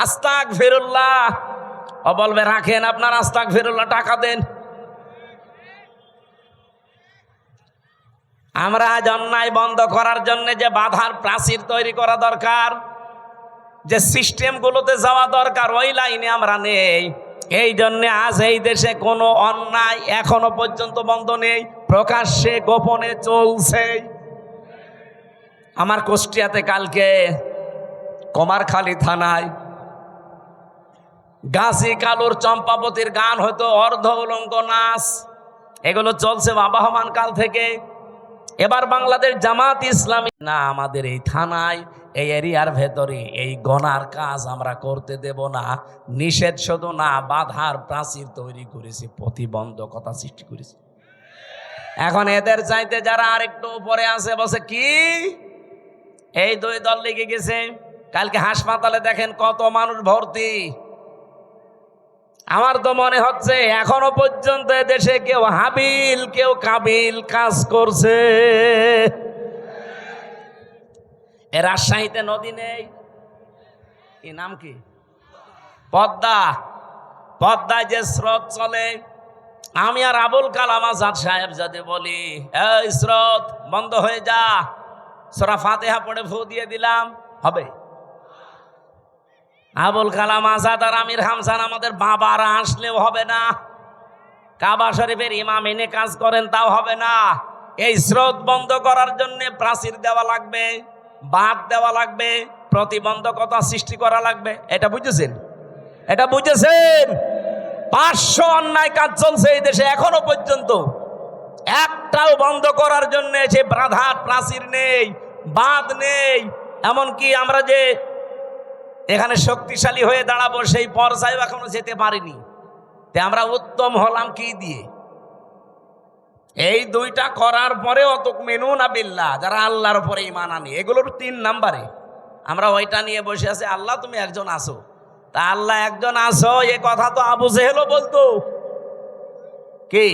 আস্তাগফিরুল্লাহ, ও বলবে রাখেন আপনার আস্তাগফিরুল্লাহ, টাকা দেন। আমরা আজ অন্যায় বন্ধ করার জন্য যে বাধার প্রাচীর তৈরি করা দরকার, যে সিস্টেমগুলোতে যাওয়া দরকার, ওই লাইনে আমরা নেই। এই জন্যে আজ এই দেশে কোনো অন্যায় এখনো পর্যন্ত বন্ধ নেই, প্রকাশ্যে গোপনে চলছে। আমার কুষ্টিয়াতে কালকে কুমারখালী থানায় গাছি কালুর চম্পাবতীর গান হয়তো অর্ধ উলঙ্গ নাচ, এগুলো চলছে আবহমান কাল থেকে। এবার বাংলাদেশ জামাত ইসলামী না, আমাদের এই থানায় এই এরিয়ার ভেতরে এই গনার কাজ আমরা করতে দেব না। নিষেধ শুধু না, বাধার প্রাচীর তৈরি করেছি, প্রতিবন্ধকতা সৃষ্টি করেছি। এখন এদের চাইতে যারা আরেকটু উপরে আছে বসে কি এই দুই দল লেগে গেছে। কালকে হাসপাতালে দেখেন কত মানুষ ভর্তি। আমার তো মনে হচ্ছে এখনো পর্যন্ত দেশে কেউ হাবিল কেউ কাবিল কাজ করছে। এ রাজশাহীতে নদী নেই, কি নাম কি? পদ্মা। পদ্মায় যে স্রোত চলে, আমি আর আবুল কালাম আজাদ সাহেব যদি বলি এই স্রোত বন্ধ হয়ে যা, সূরা ফাতিহা পড়ে ফু দিয়ে দিলাম, হবে? আবুল কালাম আজাদ আর আমির হামজান আমাদের বাবারা আসলেও হবে না। কাবা শরীফের ইমাম এনে কাজ করেন, তাও হবে না। এই স্রোত বন্ধ করার জন্য প্রাচীর দেওয়া লাগবে, বাঁধ দেওয়া লাগবে, প্রতিবন্ধকতা সৃষ্টি করা লাগবে। এটা বুঝেছেন? এটা বুঝেছেন? 500 অন্যায় কাজ চলছে এই দেশে এখনো পর্যন্ত, একটাও বন্ধ করার জন্য সে বাধার প্রাচীর নেই, বাঁধ নেই। এমনকি আমরা যে এখানে শক্তিশালী হয়ে দাঁড়াবো সেই পর্যায়ে এখনো যেতে পারিনি। তে আমরা উত্তম হলাম কি দিয়ে? এই দুইটা করার পরে অতুকমিনুনা বিল্লাহ, যারা আল্লাহর উপরে ঈমান আনে, এগুলোর 3 নাম্বারে আমরা ওইটা নিয়ে বসে আছি। আল্লাহ তুমি একজন আসো, তা আল্লাহ একজন আসো এ কথা তো আবু জেহেলও বলতো। কি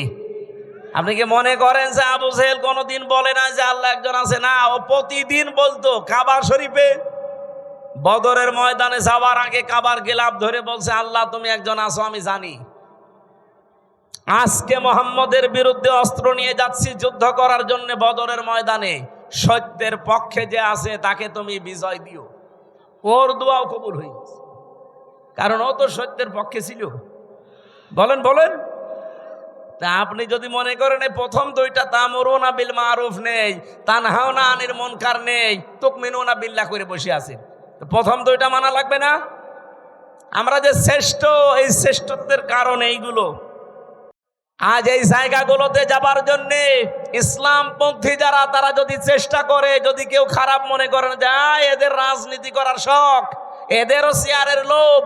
আপনি কি মনে করেন যে আবু জেহেল কোনোদিন বলে না যে আল্লাহ একজন আছে? না, ও প্রতিদিন বলতো। কাবা শরীফে বদরের ময়দানে যাওয়ার আগে কাবার গিলাফ ধরে বলছে, আল্লাহ তুমি একজন আছো আমি জানি। আজকে মোহাম্মদের বিরুদ্ধে অস্ত্র নিয়ে যাচ্ছি যুদ্ধ করার জন্য বদরের ময়দানে, সত্যের পক্ষে যে আছে তাকে তুমি বিজয় দিও। ওর দোয়াও কবুল হয়ে গেছে, কারণ ও তো সত্যের পক্ষে ছিল। বলেন বলেন। তা আপনি যদি মনে করেন এই প্রথম দুইটা তা'মুরুনা বিল মারুফ নেই, তানহাউনা আনিল মুনকার নেই, তুমিনুনা বিল্লাহ করে বসে আছেন, প্রথম দুইটা মানা লাগবে না? আমরা যে শ্রেষ্ঠ, এই শ্রেষ্ঠত্বের কারণ এইগুলো। আজ এই জায়গাগুলোতে যাবার জন্য ইসলামপন্থী যারা, তারা যদি চেষ্টা করে, যদি কেউ খারাপ মনে করেন যে এদের রাজনীতি করার শখ, এদেরও চেয়ারের লোভ,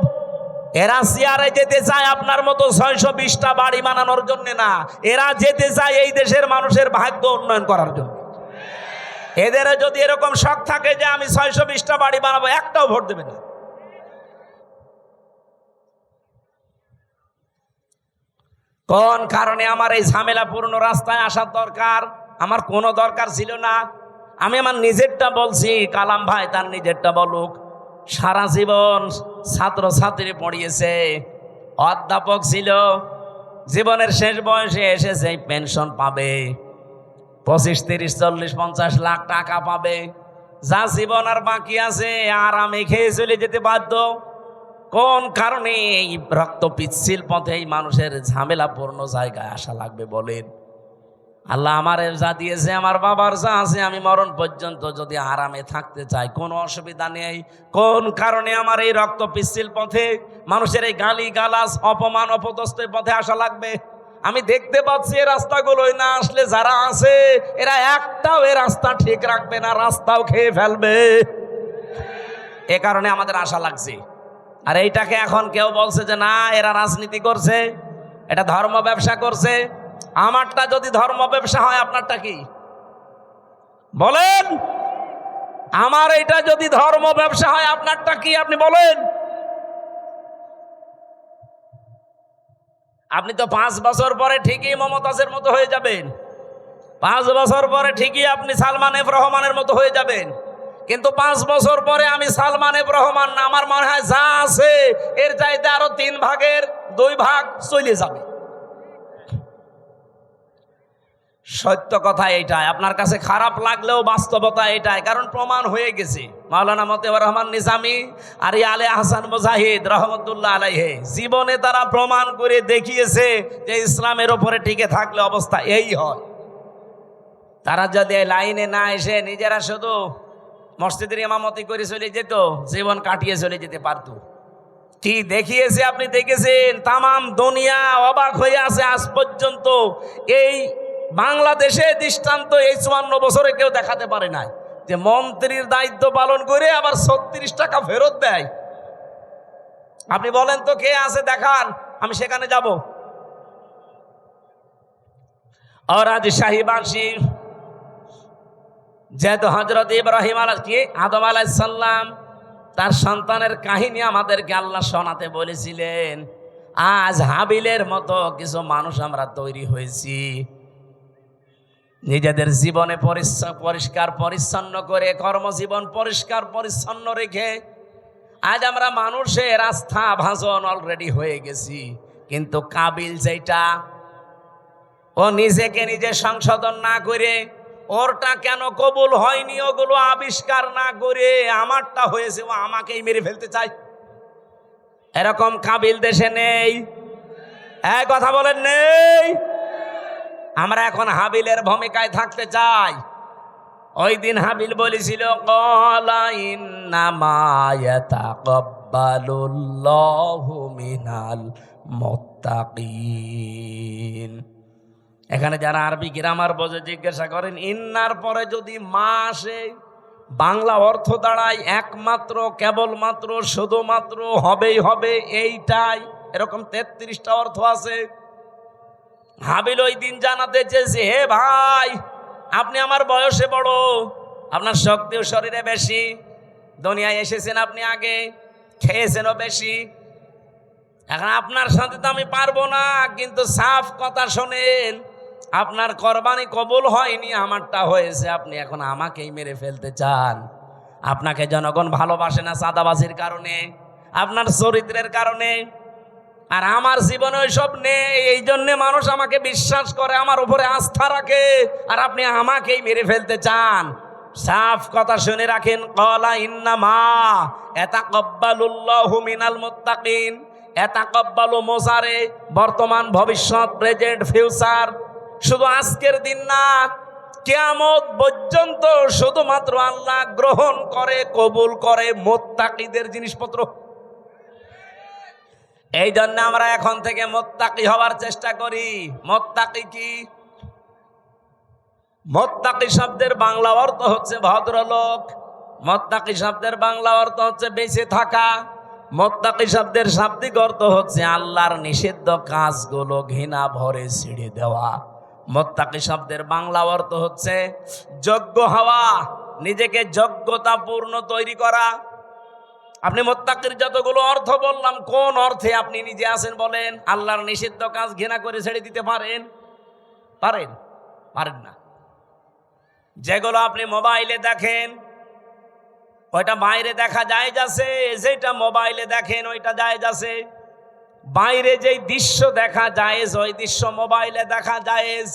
এরা চেয়ারে যেতে চায় আপনার মতো 620টা বাড়ি বানানোর জন্য না, এরা যেতে চায় এই দেশের মানুষের ভাগ্য উন্নয়ন করার জন্য। এদের যদি এরকম শখ থাকে যে আমি 620টা বাড়ি বানাবো, একটাও ভোট দেবে না। কোন কারণে আমার এই ঝামেলাপূর্ণ রাস্তায় আসার দরকার? আমার কোনো দরকার ছিল না। আমি আমার নিজেরটা বলছি, কালাম ভাই তার নিজেরটা বলুক। সারা জীবন ছাত্র ছাত্রী পড়িয়েছে, অধ্যাপক ছিল, জীবনের শেষ বয়সে এসেছে পেনশন পাবে, 25, 30, 40, 50 লাখ টাকা পাবে। যা জীবন আর বাকি আছে আরামে খেয়ে চলে যেতে বাধ্য। কোন কারণে এই রক্ত পিচ্ছিল পথে এই মানুষের ঝামেলাপূর্ণ জায়গায় আসা লাগবে বলেন? আল্লাহ আমার যা দিয়েছে, আমার বাবার যা আছে, আমি মরণ পর্যন্ত যদি আরামে থাকতে চাই কোনো অসুবিধা নেই। কোন কারণে আমার এই রক্ত পিচ্ছিল পথে মানুষের এই গালি গালাজ, অপমান, অপদস্থের পথে আসা লাগবে? আমি দেখতে পাচ্ছি এই রাস্তাগুলোই না আসলে যারা আছে এরা একটাও এই রাস্তা ঠিক রাখবে না, রাস্তাও খেয়ে ফেলবে। এ কারণে আমাদের আশা লাগছে। আর এইটাকে এখন কেউ বলছে যে না এরা রাজনীতি করছে, এটা ধর্ম ব্যবসা করছে। আমারটা যদি ধর্ম ব্যবসা হয়, আপনারটা কি বলেন? আমার এটা যদি ধর্ম ব্যবসা হয়, আপনারটা কি আপনি বলেন? আপনি তো 5 বছর পরে ঠিকই মমতাজের মতো হয়ে যাবেন, 5 বছর পরে ঠিকই আপনি সালমান এফ রহমানের মতো হয়ে যাবেন, কিন্তু 5 বছর পরে আমি সালমান এফ রহমান না, আমার মনে হয় যা আছে এর চাইতে আরো 3 ভাগের 2 ভাগ চলে যাবে। সত্য কথা এটাই, আপনার কাছে খারাপ লাগলেও বাস্তবতা এটাই, কারণ প্রমাণ হয়ে গেছে। মাওলানা মতিউর রহমান নিজামী আর আলে আহসান মুজাহিদ রহমতুল্লাহ আলাইহি জীবনে তারা প্রমাণ করে দেখিয়েছে যে ইসলামের ওপরে টিকে থাকলে অবস্থা এই হয়। তারা যদি লাইনে না এসে নিজেরা শুধু মসজিদের ইমামতি করে চলে যেত, জীবন কাটিয়ে চলে যেতে পারত। কি দেখিয়েছে আপনি দেখেছেন, তামাম দুনিয়া অবাক হয়ে আছে আজ পর্যন্ত। এই বাংলাদেশে দৃষ্টান্ত এই 54 বছরে কেউ দেখাতে পারে নাই যে মন্ত্রীর দায়িত্ব পালন করে আবার 36 টাকা ফেরত দেয়। আপনি বলেন তো কে আছে দেখান, আমি সেখানে যাব। আর আজ শাহীবাসী যেহেতু হযরত ইব্রাহিম আদম আলাইহিস সালাম তার সন্তানের কাহিনী আমাদেরকে আল্লাহ শোনাতে বলেছিলেন, আজ হাবিলের মতো কিছু মানুষ আমরা তৈরি হয়েছি। নিজেদের জীবনে পরিষ্কার পরিচ্ছন্ন করে, কর্মজীবন পরিষ্কার পরিচ্ছন্ন রেখে আজ আমরা মানুষের আস্থা ভাজন অলরেডি হয়ে গেছি। কিন্তু কাবিল যেটা, ও নিজেকে নিজে সংশোধন না করে, ওরটা কেন কবুল হয়নি ওগুলো আবিষ্কার না করে আমারটা হয়েছে, ও আমাকেই মেরে ফেলতে চায়। এরকম কাবিল দেশে নেই। এক কথা বলেন নেই? আমরা এখন হাবিলের ভূমিকায় থাকতে চাই। ওই দিন হাবিল বলেছিল, ক্বালা ইন্নামা ইয়াতাকাব্বালুল্লাহু মিনাল মুত্তাকিন। এখানে যারা আরবি গ্রামার বোঝে জিজ্ঞাসা করেন, ইন্নার পরে যদি মা আসে, বাংলা অর্থ দাঁড়ায় একমাত্র, কেবলমাত্র, শুধুমাত্র, হবেই হবে, এইটাই। এরকম 33টা অর্থ আছে। হাবিল ওই দিন জানাতে চেয়েছে, হে ভাই, আপনি আমার বয়সে বড়, আপনার শক্তিও শরীরে বেশি, দুনিয়ায় এসেছেন আপনি আগে, খেয়েছেনও বেশি, এখন আপনার সাথে তো আমি পারবো না, কিন্তু সাফ কথা শোনেন, আপনার কোরবানি কবুল হয়নি, আমারটা হয়েছে, আপনি এখন আমাকেই মেরে ফেলতে চান। আপনাকে জনগণ ভালোবাসে না চাঁদাবাজির কারণে, আপনার চরিত্রের কারণে, আর আমার জীবনে ওইসব নেই, এই জন্যে মানুষ আমাকে বিশ্বাস করে, আমার উপরে আস্থা রাখে, আর আপনি আমাকেই মেরে ফেলতে চান। সাফ কথা শুনে রাখেন, ক্বালা ইন্নামা ইয়াতাকাব্বালুল্লাহু মিনাল মুত্তাকিন। ইয়াতাকাব্বালু মোসারে বর্তমান, ভবিষ্যৎ, প্রেজেন্ট, ফিউচার, শুধু আজকের দিন না, কিয়ামত পর্যন্ত শুধুমাত্র আল্লাহ গ্রহণ করে, কবুল করে মুত্তাকিদের জিনিসপত্র। এই জন্য আমরা এখন থেকে মুত্তাকি হওয়ার চেষ্টা করি। মুত্তাকি কি? মুত্তাকি শব্দের বাংলা অর্থ হচ্ছে ভদ্রলোক। মুত্তাকি শব্দের বাংলা অর্থ হচ্ছে বেঁচে থাকা। মুত্তাকি শব্দের শাব্দিক অর্থ হচ্ছে আল্লাহর নিষিদ্ধ কাজগুলো ঘৃণা ভরে ছেড়ে দেওয়া। মুত্তাকি শব্দের বাংলা অর্থ হচ্ছে যোগ্য হওয়া, নিজেকে যোগ্যতাপূর্ণ তৈরি করা। আপনি মুত্তাকির যতগুলো অর্থ বললাম, কোন অর্থে আপনি নিজে আছেন বলেন? আল্লাহর নিষিদ্ধ কাজ ঘৃণা করে ছেড়ে দিতে পারেন? পারেন? পারেন না। যেগুলো আপনি মোবাইলে দেখেন ওইটা বাইরে দেখা জায়েজ আছে, যেটা মোবাইলে দেখেন ওইটা জায়েজ আছে। বাইরে যেই দৃশ্য দেখা জায়েজ, ওই দৃশ্য মোবাইলে দেখা জায়েজ।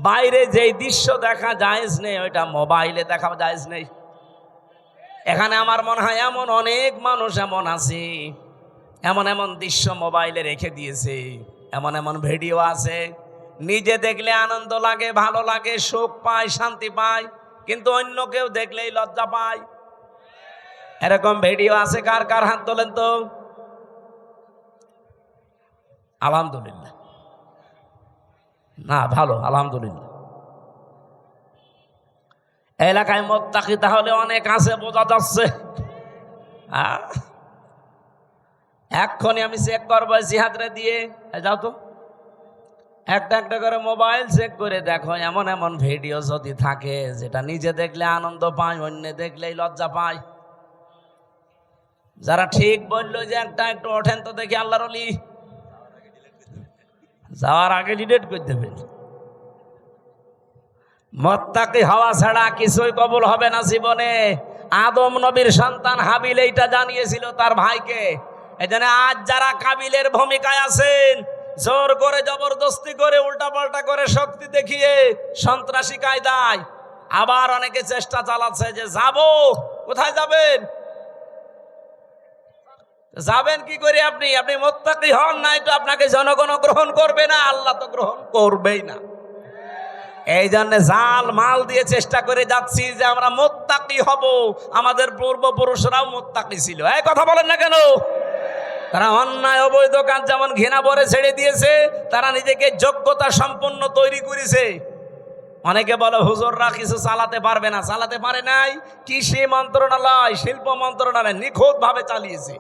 বাইরে যেই দৃশ্য দেখা জায়েজ নেই, ওইটা মোবাইলে দেখা জায়েজ নেই। এখানে আমার মনে হয় এমন অনেক মানুষ এমন আছে, এমন এমন দৃশ্য মোবাইলে রেখে দিয়েছে, এমন এমন ভিডিও আছে, নিজে দেখলে আনন্দ লাগে, ভালো লাগে, সুখ পায়, শান্তি পায়, কিন্তু অন্য কেউ দেখলেই লজ্জা পায়। এরকম ভিডিও আছে কার কার? হাত তোলেন তো। আলহামদুলিল্লাহ। না, ভালো, আলহামদুলিল্লাহ। এলাকায় মুত্তাকি তাহলে অনেক আছে, বোঝা যাচ্ছে। এক্ষুনি আমি চেক করবো জিহাদরে দিয়ে। যাও তো, একটা একটা করে মোবাইল চেক করে দেখো, এমন এমন ভিডিও যদি থাকে যেটা নিজে দেখলে আনন্দ পায়, অন্য দেখলেই লজ্জা পায়। যারা ঠিক বললো যে একটা একটু ওঠেন তো দেখি আল্লাহর ওলি, যাওয়ার আগে ডিলিট করে দেবেন। মুত্তাকি হওয়া ছাড়া কিছুই কবুল হবে না জীবনে। আদম নবীর সন্তান হাবিল এইটা জানিয়েছিল তার ভাইকে। এই জন্য আজ যারা কাবিলের ভূমিকায় আছেন, জোর করে, জবরদস্তি করে, উল্টা পাল্টা করে, শক্তি দেখিয়ে, সন্ত্রাসী কায়দায়, আবার অনেকে চেষ্টা চালাচ্ছে যে যাব। কোথায় যাবেন? যাবেন কি করে? আপনি মুত্তাকি হন নাই তো আপনাকে জনগণ গ্রহণ করবে না, আল্লাহ তো গ্রহণ করবেই না। এই জন্য জাল মাল দিয়ে চেষ্টা করে যাচ্ছি যে আমরা মুত্তাকি হব। আমাদের পূর্বপুরুষরাও মুত্তাকি ছিল। এই কথা বলেন না কেন? তারা অন্যায় অবৈধ কাজ যেমন ঘৃণা ভরে ছেড়ে দিয়েছে, তারা নিজেকে যোগ্যতা সম্পন্ন তৈরি করেছে। অনেকে বলে হুজুররা কিছু চালাতে পারবে না। চালাতে পারে নাই। কৃষি মন্ত্রণালয়, শিল্প মন্ত্রণালয় নিখুঁত ভাবে চালিয়েছে,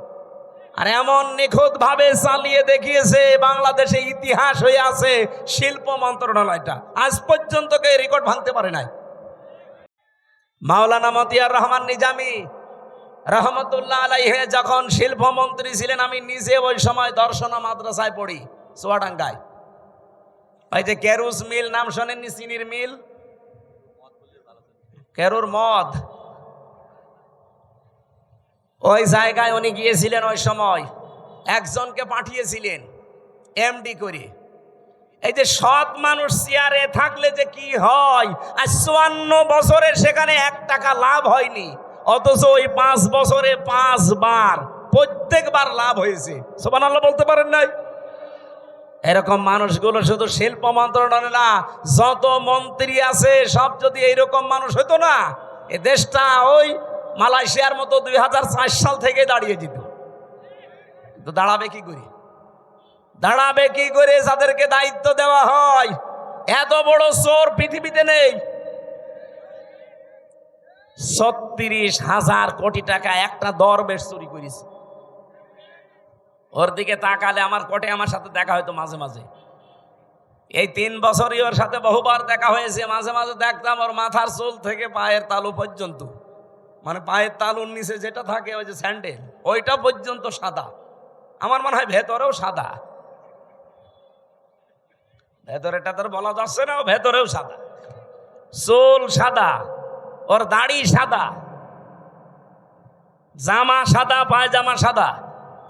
আর এমন নিখুঁত ভাবে চালিয়ে দেখিয়েছে, বাংলাদেশে ইতিহাস হয়ে আছে শিল্প মন্ত্রণালয়টা। আজ পর্যন্ত কেউ রেকর্ড ভাঙতে পারে নাই। মাওলানা মতিয়ার রহমান নিজামী রহমতুল্লাহ আলাইহি যখন শিল্পমন্ত্রী ছিলেন, আমি নিজে ওই সময় দর্শনা মাদ্রাসায় পড়ি চুয়াডাঙ্গায়। ওই যে কেরুস মিল নাম শোনেননি? চিনির মিল, কেরুর মদ, ওই জায়গায় উনি গিয়েছিলেন। ওই সময় একজনকে পাঠিয়েছিলেন এমডি করে। এই যে সৎ মানুষ চেয়ারে থাকলে যে কি হয়, আর 54 বছরের সেখানে 1 টাকা লাভ হয়নি, অথচ ওই 5 বছরে 5 বার প্রত্যেকবার লাভ হয়েছে। সুবহানাল্লাহ বলতে পারেন নাই? এরকম মানুষগুলো শুধু শিল্প মন্ত্রণালয় না, যত মন্ত্রী আছে সব যদি এইরকম মানুষ হতো না, এ দেশটা ওই মালয়েশিয়ার মতো 2004 সাল থেকে দাঁড়িয়ে যেত। তো দাঁড়াবে কি করে? দাঁড়াবে কি করে যাদেরকে দায়িত্ব দেওয়া হয়? এত বড় চোর পৃথিবীতে নেই। 36,000 কোটি টাকা একটা দরবেশ চুরি করেছে। ওর দিকে তাকালে আমার কোটে আমার সাথে দেখা হয়তো মাঝে মাঝে। এই 3 বছরই ওর সাথে বহুবার দেখা হয়েছে। মাঝে মাঝে দেখতাম ওর মাথার চুল থেকে পায়ের তালু পর্যন্ত, মানে পায়ের তালুর নিচে যেটা থাকে ওই যে স্যান্ডেল, ওইটা পর্যন্ত সাদা। আমার মনে হয় ভেতরেও সাদা, ভেতরেটা তোর বলা যাচ্ছে না, ভেতরেও সাদা, চুল সাদা, ওর দাড়ি সাদা, জামা সাদা, পায়জামা সাদা,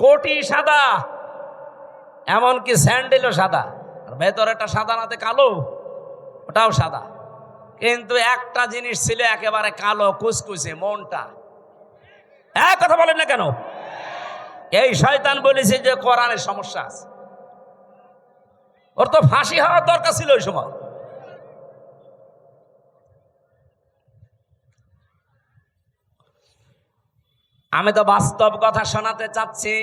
কোটি সাদা, এমনকি স্যান্ডেলও সাদা। আর ভেতরেটা সাদা নাতে কালো, ওটাও সাদা। কিন্তু একটা জিনিস ছিল একেবারে কালো কুচকুচে, মনটা। এক কথা বলেন না কেন? এই শয়তান বলেছে যে কোরআনের সমস্যা আছে। ওর তো ফাঁসি হওয়ার দরকার ছিল ওই সময়। আমি তো বাস্তব কথা শোনাতে চাচ্ছি।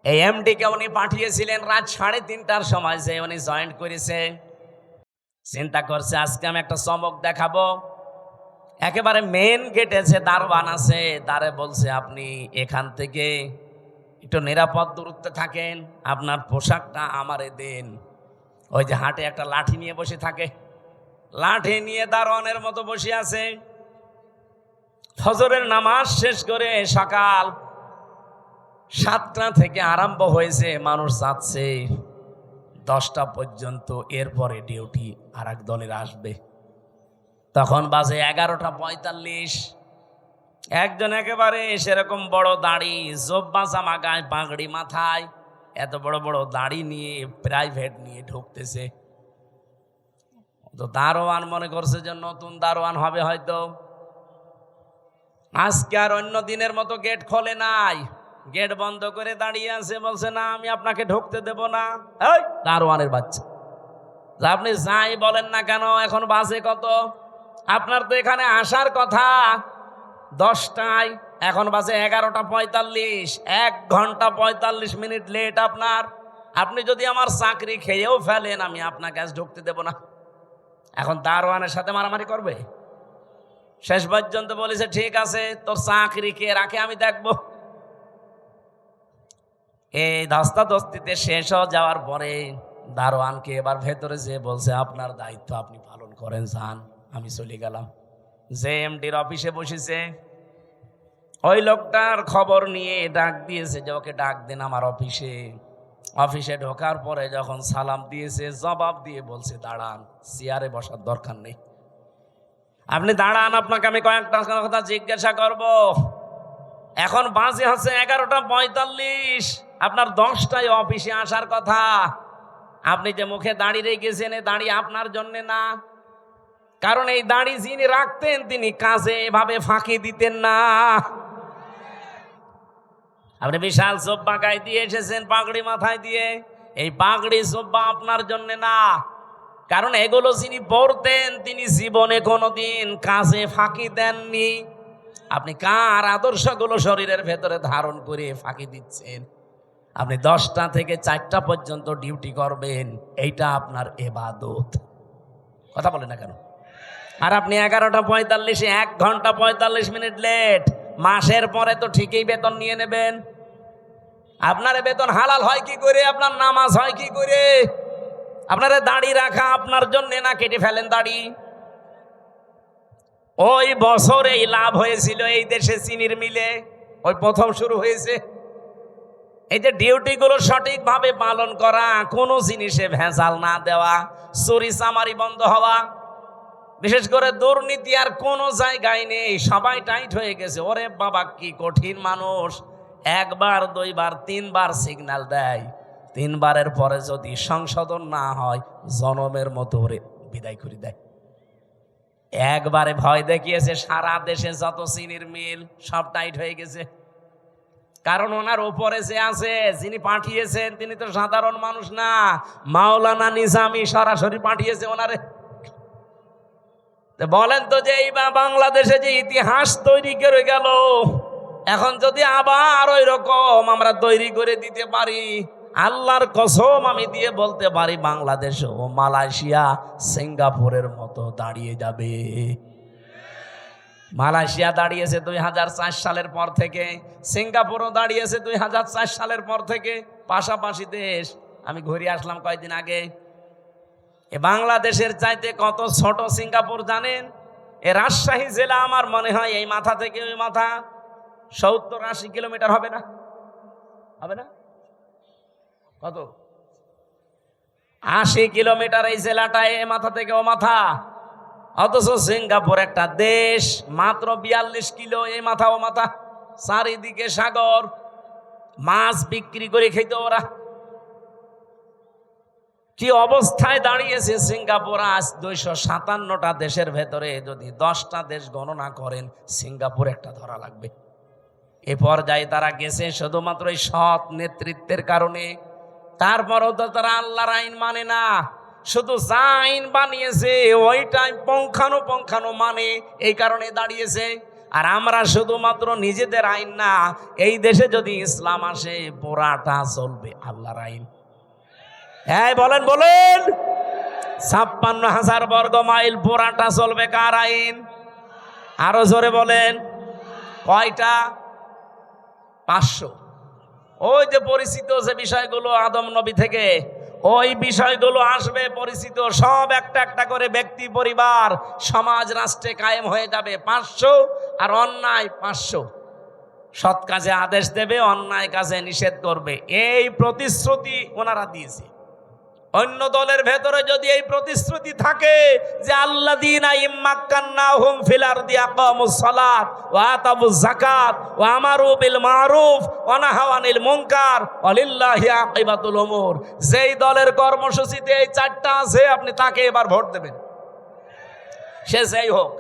এই এমডি কে উনি পাঠিয়েছিলেন রাত 3:30টার সময়, যে উনি জয়েন্ট করেছে। চিন্তা করছে আজকে আমি একটা চমক দেখাবো। একেবারে মেন গেটে যে দারোয়ান আছে তারে বলছে আপনি এখান থেকে একটু নিরাপদ দূরত্বে থাকেন, আপনার পোশাকটা আমারে দেন। ওই যে হাটে একটা লাঠি নিয়ে বসে থাকে, লাঠি নিয়ে দারোয়ানের মতো বসে আছে। ফজরের নামাজ শেষ করে সকাল 7টা থেকে আরম্ভ হয়েছে, মানুষ যাচ্ছে 10টা পর্যন্ত। এরপরে ডিউটি আর এক দলের আসবে। তখন বাজে 11:45। একজন একেবারে সেরকম বড় দাড়ি, জব্বা জামা গায়ে, পাগড়ি মাথায়, এত বড় বড় দাড়ি নিয়ে প্রাইভেট নিয়ে ঢুকতেছে। তো দারোয়ান মনে করছে যে নতুন দারোয়ান হবে হয়তো। আজকে আর অন্য দিনের মতো গেট খোলে নাই, গেট বন্ধ করে দাঁড়িয়ে আছে। বলছে না, আমি আপনাকে ঢুকতে দেব না। এই দারোয়ানের বাচ্চা, আপনি যাই বলেন না কেন, এখন বাজে কত? আপনার তো এখানে আসার কথা 10টায়, এখন বাজে 11:45, 1 ঘন্টা 45 মিনিট লেট আপনার। আপনি যদি আমার চাকরি খেয়েও ফেলেন, আমি আপনাকে আজ ঢুকতে দেব না। এখন দারোয়ানের সাথে মারামারি করবে? শেষ পর্যন্ত বলেছে ঠিক আছে, তোর চাকরি কে রাখে আমি দেখবো। এই ধস্তাধস্তিতে শেষ হয়ে যাওয়ার পরে দারোয়ানকে এবার ভেতরে যে বলছে আপনার দায়িত্ব আপনি পালন করেন, যান। আমি চলে গেলাম। যে এমডির অফিসে বসেছে ওই লোকটার খবর নিয়ে ডাক দিয়েছে যে ওকে ডাক দেন আমার অফিসে। অফিসে ঢোকার পরে যখন সালাম দিয়েছে, জবাব দিয়ে বলছে দাঁড়ান, চেয়ারে বসার দরকার নেই, আপনি দাঁড়ান, আপনাকে আমি কয়েকটা কথা জিজ্ঞাসা করব। এখন বাজে হচ্ছে 11:45, আপনার 10টায় অফিসে আসার কথা। আপনি যে মুখে দাঁড়িয়ে রেখেছেন, এই দাঁড়িয়ে আপনার জন্য না, কারণ এই দাড়ি যিনি রাখতেন তিনি কাজে এভাবে ফাঁকি দিতেন না। আপনি বিশাল জব্বা গায়ে দিয়ে এসেছেন, পাগড়ি মাথায় দিয়ে, এই পাগড়ি জব্বা আপনার জন্য না, কারণ এগুলো যিনি পরতেন তিনি জীবনে কোনোদিন কাজে ফাঁকি দেননি। আপনি কার আদর্শগুলো শরীরের ভেতরে ধারণ করে ফাঁকি দিচ্ছেন? আপনি 10টা থেকে 4টা পর্যন্ত ডিউটি করবেন, এইটা আপনার ইবাদত। কথা বলে না কেন? আর আপনি 11:45, 1 ঘন্টা 45 মিনিট লেট। মাসের পরে তো ঠিকই বেতন নিয়ে নেবেন। আপনার বেতন হালাল হয় কি করে? আপনার নামাজ হয় কি করে? আপনার দাড়ি রাখা আপনার জন্য না, কেটে ফেলেন দাড়ি। ওই বছরে লাভ হয়েছিল এই দেশে চিনির মিলে, ওই প্রথম শুরু হয়েছে। এই যে ডিউটিগুলো সঠিকভাবে পালন করা, কোনো জিনিসে ভেজাল না দেওয়া, চুরি চামারি বন্ধ হওয়া, বিশেষ করে দুর্নীতি আর কোনো জায়গায় নেই, সবাই টাইট হয়ে গেছে। ওরে বাবা কি কঠিন মানুষ! 1 বার 2 বার 3 বার সিগন্যাল দেয়, 3 বারের পরে যদি সংশোধন না হয় জনমের মতো ওরে বিদায় করে দেয়। একবারে ভয় দেখিয়েছে, সারা দেশে যত চিনির মিল সব টাইট হয়ে গেছে। কারণ ওনার উপরে যে আছে, যিনি পাঠিয়েছেন তিনি তো সাধারণ মানুষ না, মাওলানা নিজামী সরাসরি পাঠিয়েছে ওনারে। বলেন তো যে এই বাংলাদেশে যে ইতিহাস তৈরি করে গেল, এখন যদি আবার ওই রকম আমরা তৈরি করে দিতে পারি, আল্লাহর কসম আমি দিয়ে বলতে পারি বাংলাদেশ ও মালয়েশিয়া সিঙ্গাপুরের মতো দাঁড়িয়ে যাবে। মালয়েশিয়া দাঁড়িয়েছে 2004 সালের পর থেকে, সিঙ্গাপুরও দাঁড়িয়েছে 2004 সালের পর থেকে, পাশাপাশি দেশ। আমি ঘুরে আসলাম কয়েকদিন আগে। এ বাংলাদেশের চাইতে কত ছোট সিঙ্গাপুর জানেন? এ রাজশাহী জেলা আমার মনে হয় এই মাথা থেকে ওই মাথা 70-80 কিলোমিটার হবে না। হবে না? কত? 80 কিলোমিটার এই জেলাটা, এ মাথা থেকে ও মাথা। অথচ সিঙ্গাপুর একটা দেশ, মাত্র 42 কিলো এই মাথা ও মাথা, চারিদিকে সাগর, মাছ বিক্রি করে খেত ওরা। কি অবস্থায় দাঁড়িয়েছে সিঙ্গাপুর আজ! 257টা দেশের ভেতরে যদি 10টা দেশ গণনা করেন, সিঙ্গাপুর একটা ধরা লাগবে। এ পর্যায়ে তারা গেছে শুধুমাত্র এই সৎ নেতৃত্বের কারণে। তারপরও তো তারা আল্লাহর আইন মানে না, শুধু যা আইন বানিয়েছে ওইটাই পঙ্খানো মানে, এই কারণে দাঁড়িয়েছে। আর আমরা শুধুমাত্র নিজেদের আইন না, এই দেশে যদি ইসলাম আসে পুরাটা চলবে আল্লাহর আইন। হ্যাঁ বলেন বলেন, 56,000 বর্গ মাইল পুরাটা চলবে কার আইন? আরো জোরে বলেন, কয়টা? 500। ওই যে পরিচিত যে বিষয়গুলো আদম নবী থেকে, ওই বিষয়গুলো আসবে পরিচিত, সব একটা একটা করে ব্যক্তি, পরিবার, সমাজ, রাষ্ট্রে কায়েম হয়ে যাবে 500। আর অন্যায় 500। সৎ কাজে আদেশ দেবে, অন্যায় কাজে নিষেধ করবে। এই প্রতিশ্রুতি ওনারা দিয়েছে। অন্য দলের ভেতরে যদি এই প্রতিশ্রুতি থাকে যে আল্লাযীনা ইম্মাক্কান্নাহুম ফিল আরদি আকামুস সালাত ওয়া আতাবুজ যাকাত ওয়া আমারু বিল মারুফ ওয়া নাহাউ আনিল মুনকার ওয়ালিল্লাহি আকিবাতুল উমুর, যেই দলের কর্মসূচিতে এই 4টা আছে আপনি তাকে এবার ভোট দেবেন, সে যেই হোক।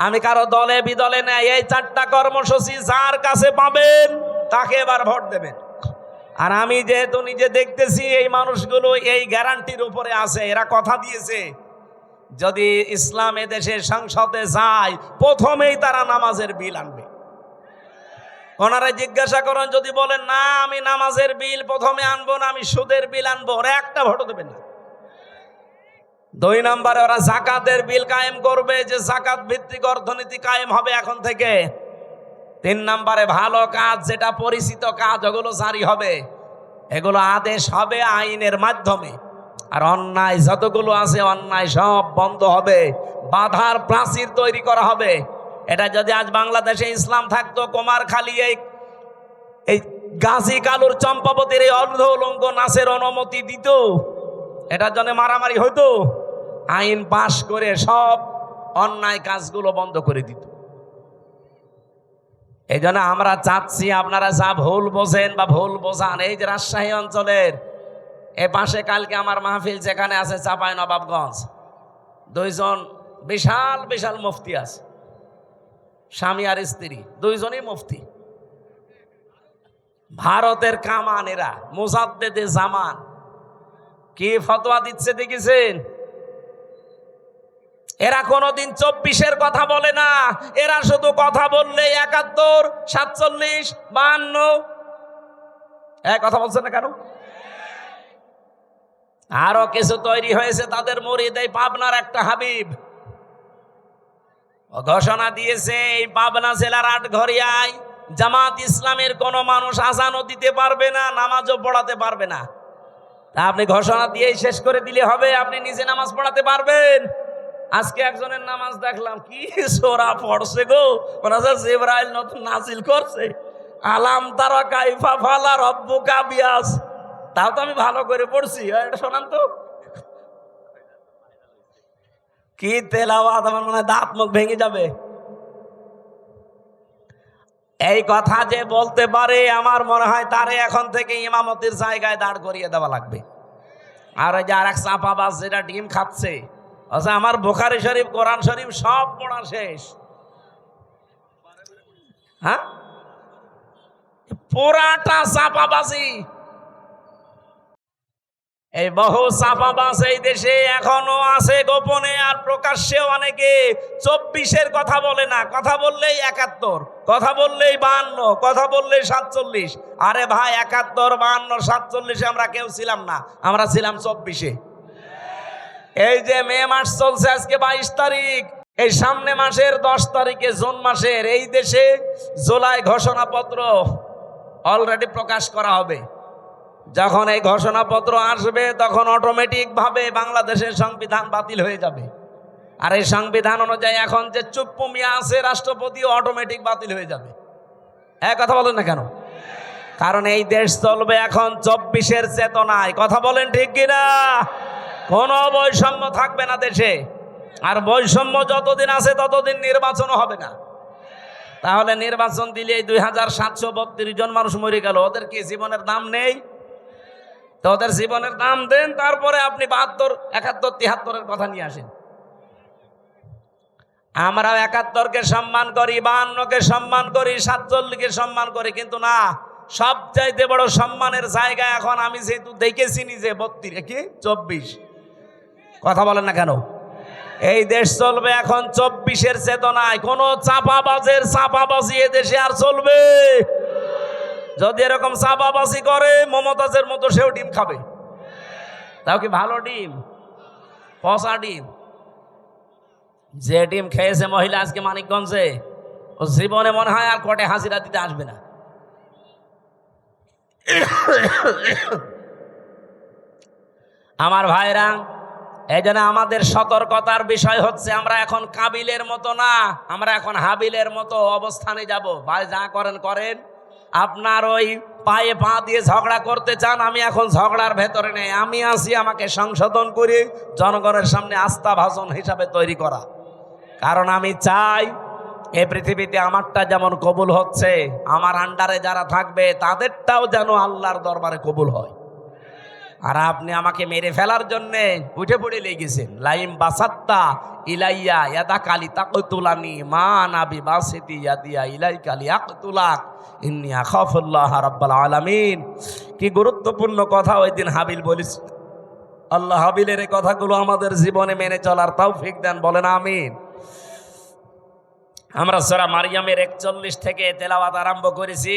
আমি কারো দলে বিদলে নাই, এই 4টা কর্মসূচি যার কাছে পাবেন তাকে এবার ভোট দেবেন। আর আমি যেহেতু নিজে দেখতেছি এই মানুষগুলো এই গ্যারান্টির উপরে আছে, এরা কথা দিয়েছে যদি ইসলাম এদেশের সংসদে যায় প্রথমেই তারা নামাজের বিল আনবে। ওনারা জিজ্ঞাসা করেন, যদি বলেন না আমি নামাজের বিল প্রথমে আনবো না, আমি সুদের বিল আনবো, ওরা একটা ভোটও দেবেন না। 2 নম্বরে ওরা যাকাতের বিল কায়েম করবে, যে যাকাত ভিত্তিক অর্থনীতি কায়েম হবে এখন থেকে। 3 নম্বরে ভালো কাজ, যেটা পরিচিত কাজ, ওগুলো জারি হবে, এগুলো আদেশ হবে আইনের মাধ্যমে। আর অন্যায় যতগুলো আছে অন্যায় সব বন্ধ হবে, বাধার প্রাচীর তৈরি করা হবে। এটা যদি আজ বাংলাদেশে ইসলাম থাকতো, কুমারখালী এই গাজী কালুর চম্পাবতীর এই অর্ধ উলঙ্গ নাচের অনুমতি দিত, এটার জন্য মারামারি হতো, আইন পাশ করে সব অন্যায় কাজগুলো বন্ধ করে দিত। এই জন্য আমরা চাচ্ছি আপনারা যা ভুল বোঝেন বা ভুল বোঝান, এই যে রাজশাহী অঞ্চলের এ পাশে কালকে আমার মাহফিল যেখানে আছে চাঁপাইনবাবগঞ্জ, 2 জন বিশাল বিশাল মুফতি আছে, স্বামী আর স্ত্রী 2 জনই মুফতি, ভারতের কামান, এরা মুজাদ্দেদে জামান। কি ফতোয়া দিচ্ছে দেখেছেন? এরা কোনোদিন 24-এর কথা বলে না, এরা শুধু কথা বললে 71, 47, 52 কথা বলছে না কেন? আরো কিছু তৈরি হয়েছে তাদের মুরিদ, এই পাবনার একটা হাবিব ঘোষণা দিয়েছে এই পাবনা জেলার 8ঘরিয়ায় জামাত ইসলামের কোন মানুষ আযানও দিতে পারবে না, নামাজও পড়াতে পারবে না। তা আপনি ঘোষণা দিয়েই শেষ করে দিলে হবে? আপনি নিজে নামাজ পড়াতে পারবেন? আজকে একজনের নামাজ দেখলাম, কি সূরা পড়ছে গো, মনে হচ্ছে জিবরাইল নতুন নাজিল করছে, আলাম তারা কাইফা ফালা রব্বুকা বিয়াস। তাও তো আমি ভালো করে পড়ছি, এটা শোনান তো। কি তেলাওয়াত, আমার মনে হয় দাঁত মুখ ভেঙে যাবে। এই কথা যে বলতে পারে আমার মনে হয় তারে এখন থেকে ইমামতির জায়গায় দাঁড় করিয়ে দেওয়া লাগবে। আর ওই যে আর এক চাপাবাজ যেটা ডিম খাচ্ছে, আচ্ছা আমার বুখারী শরীফ, কোরআন শরীফ সব পড়া শেষ, হ্যাঁ পুরাটা চাপাবাজি। এই বহু চাপাবাজ এই দেশে এখনো আছে গোপনে, আর প্রকাশ্যেও অনেকে 24-এর কথা বলে না, কথা বললেই 71, কথা বললেই 52, কথা বললেই 47। আরে ভাই 71, 52, 47 আমরা কেউ ছিলাম না, আমরা ছিলাম 24-এ। এই যে মে মাস চলছে, আজকে 22 তারিখ, এই সামনে মাসের 10 তারিখে জুন মাসের এই দেশে জুলাই ঘোষণাপত্র অলরেডি প্রকাশ করা হবে। যখন এই ঘোষণাপত্র আসবে তখন অটোমেটিক ভাবে বাংলাদেশের সংবিধান বাতিল হয়ে যাবে। আর এই সংবিধান অনুযায়ী এখন যে চুপ্পু মিয়া আছে রাষ্ট্রপতিও অটোমেটিক বাতিল হয়ে যাবে। এক কথা বলেন না কেন? কারণ এই দেশ চলবে এখন 24-এর চেতনায়। কথা বলেন ঠিক কিনা? কোনো বৈষম্য থাকবে না দেশে। আর বৈষম্য যতদিন আছে ততদিন নির্বাচনও হবে না। তাহলে নির্বাচন দিলে 2732 জন মানুষ মরে গেল, ওদের কি জীবনের দাম নেই? তো ওদের জীবনের দাম দেন, তারপরে আপনি 72, 71, 73-এর কথা নিয়ে আসেন। আমরাও 71-কে সম্মান করি, 52-কে সম্মান করি, 47-কে সম্মান করি, কিন্তু না, সবচাইতে বড় সম্মানের জায়গা এখন আমি যেহেতু দেখেছি নিজে 24 কথা বলেন না কেন? এই দেশ চলবে এখন 24-এর চেতনায়। কোন চাপাবাজের চাপাবাজি এ দেশে আর চলবে? যদি এরকম চাপাবাজি করে মমতাজের মতো সেও ডিম খাবে। তাও কি ভালো ডিম? পচা ডিম। যে ডিম খেয়েছে মহিলা আজকে মানিকগঞ্জে, ও জীবনে মনে হয় আর কোর্টে হাজিরা দিতে আসবে না। আমার ভাইরা, এই জন্য আমাদের সতর্কতার বিষয় হচ্ছে আমরা এখন কাবিলের মতো না, আমরা এখন হাবিলের মতো অবস্থানে যাব। ভাই যা করেন করেন, আপনার ওই পায়ে পা দিয়ে ঝগড়া করতে চান, আমি এখন ঝগড়ার ভেতরে নেই। আমি আছি আমাকে সংশোধন করে জনগণের সামনে আস্থা ভাষণ হিসাবে তৈরি করা। কারণ আমি চাই এই পৃথিবীতে আমারটা যেমন কবুল হচ্ছে, আমার আন্ডারে যারা থাকবে তাদেরটাও যেন আল্লাহর দরবারে কবুল হয়। আর আপনি আমাকে মেরে ফেলার জন্যে উঠে পড়ে লেগেছেন। লাইম বাসাত্তা ইলাইয়া ইয়াদা কালি তাকতুলানি মা নাবি বাসিতি ইয়াদিয়া ইলাই কালি আকতুলাক ইন্নী আখাফুল্লাহ রাব্বাল আলামিন। কি গুরুত্বপূর্ণ কথা ওই দিন হাবিল বলিস। আল্লাহ হাবিলের এই কথাগুলো আমাদের জীবনে মেনে চলার তৌফিক দেন, বলেন আমিন। আমরা সূরা মারইয়ামের 41 থেকে তেলাওয়াত আরম্ভ করেছি।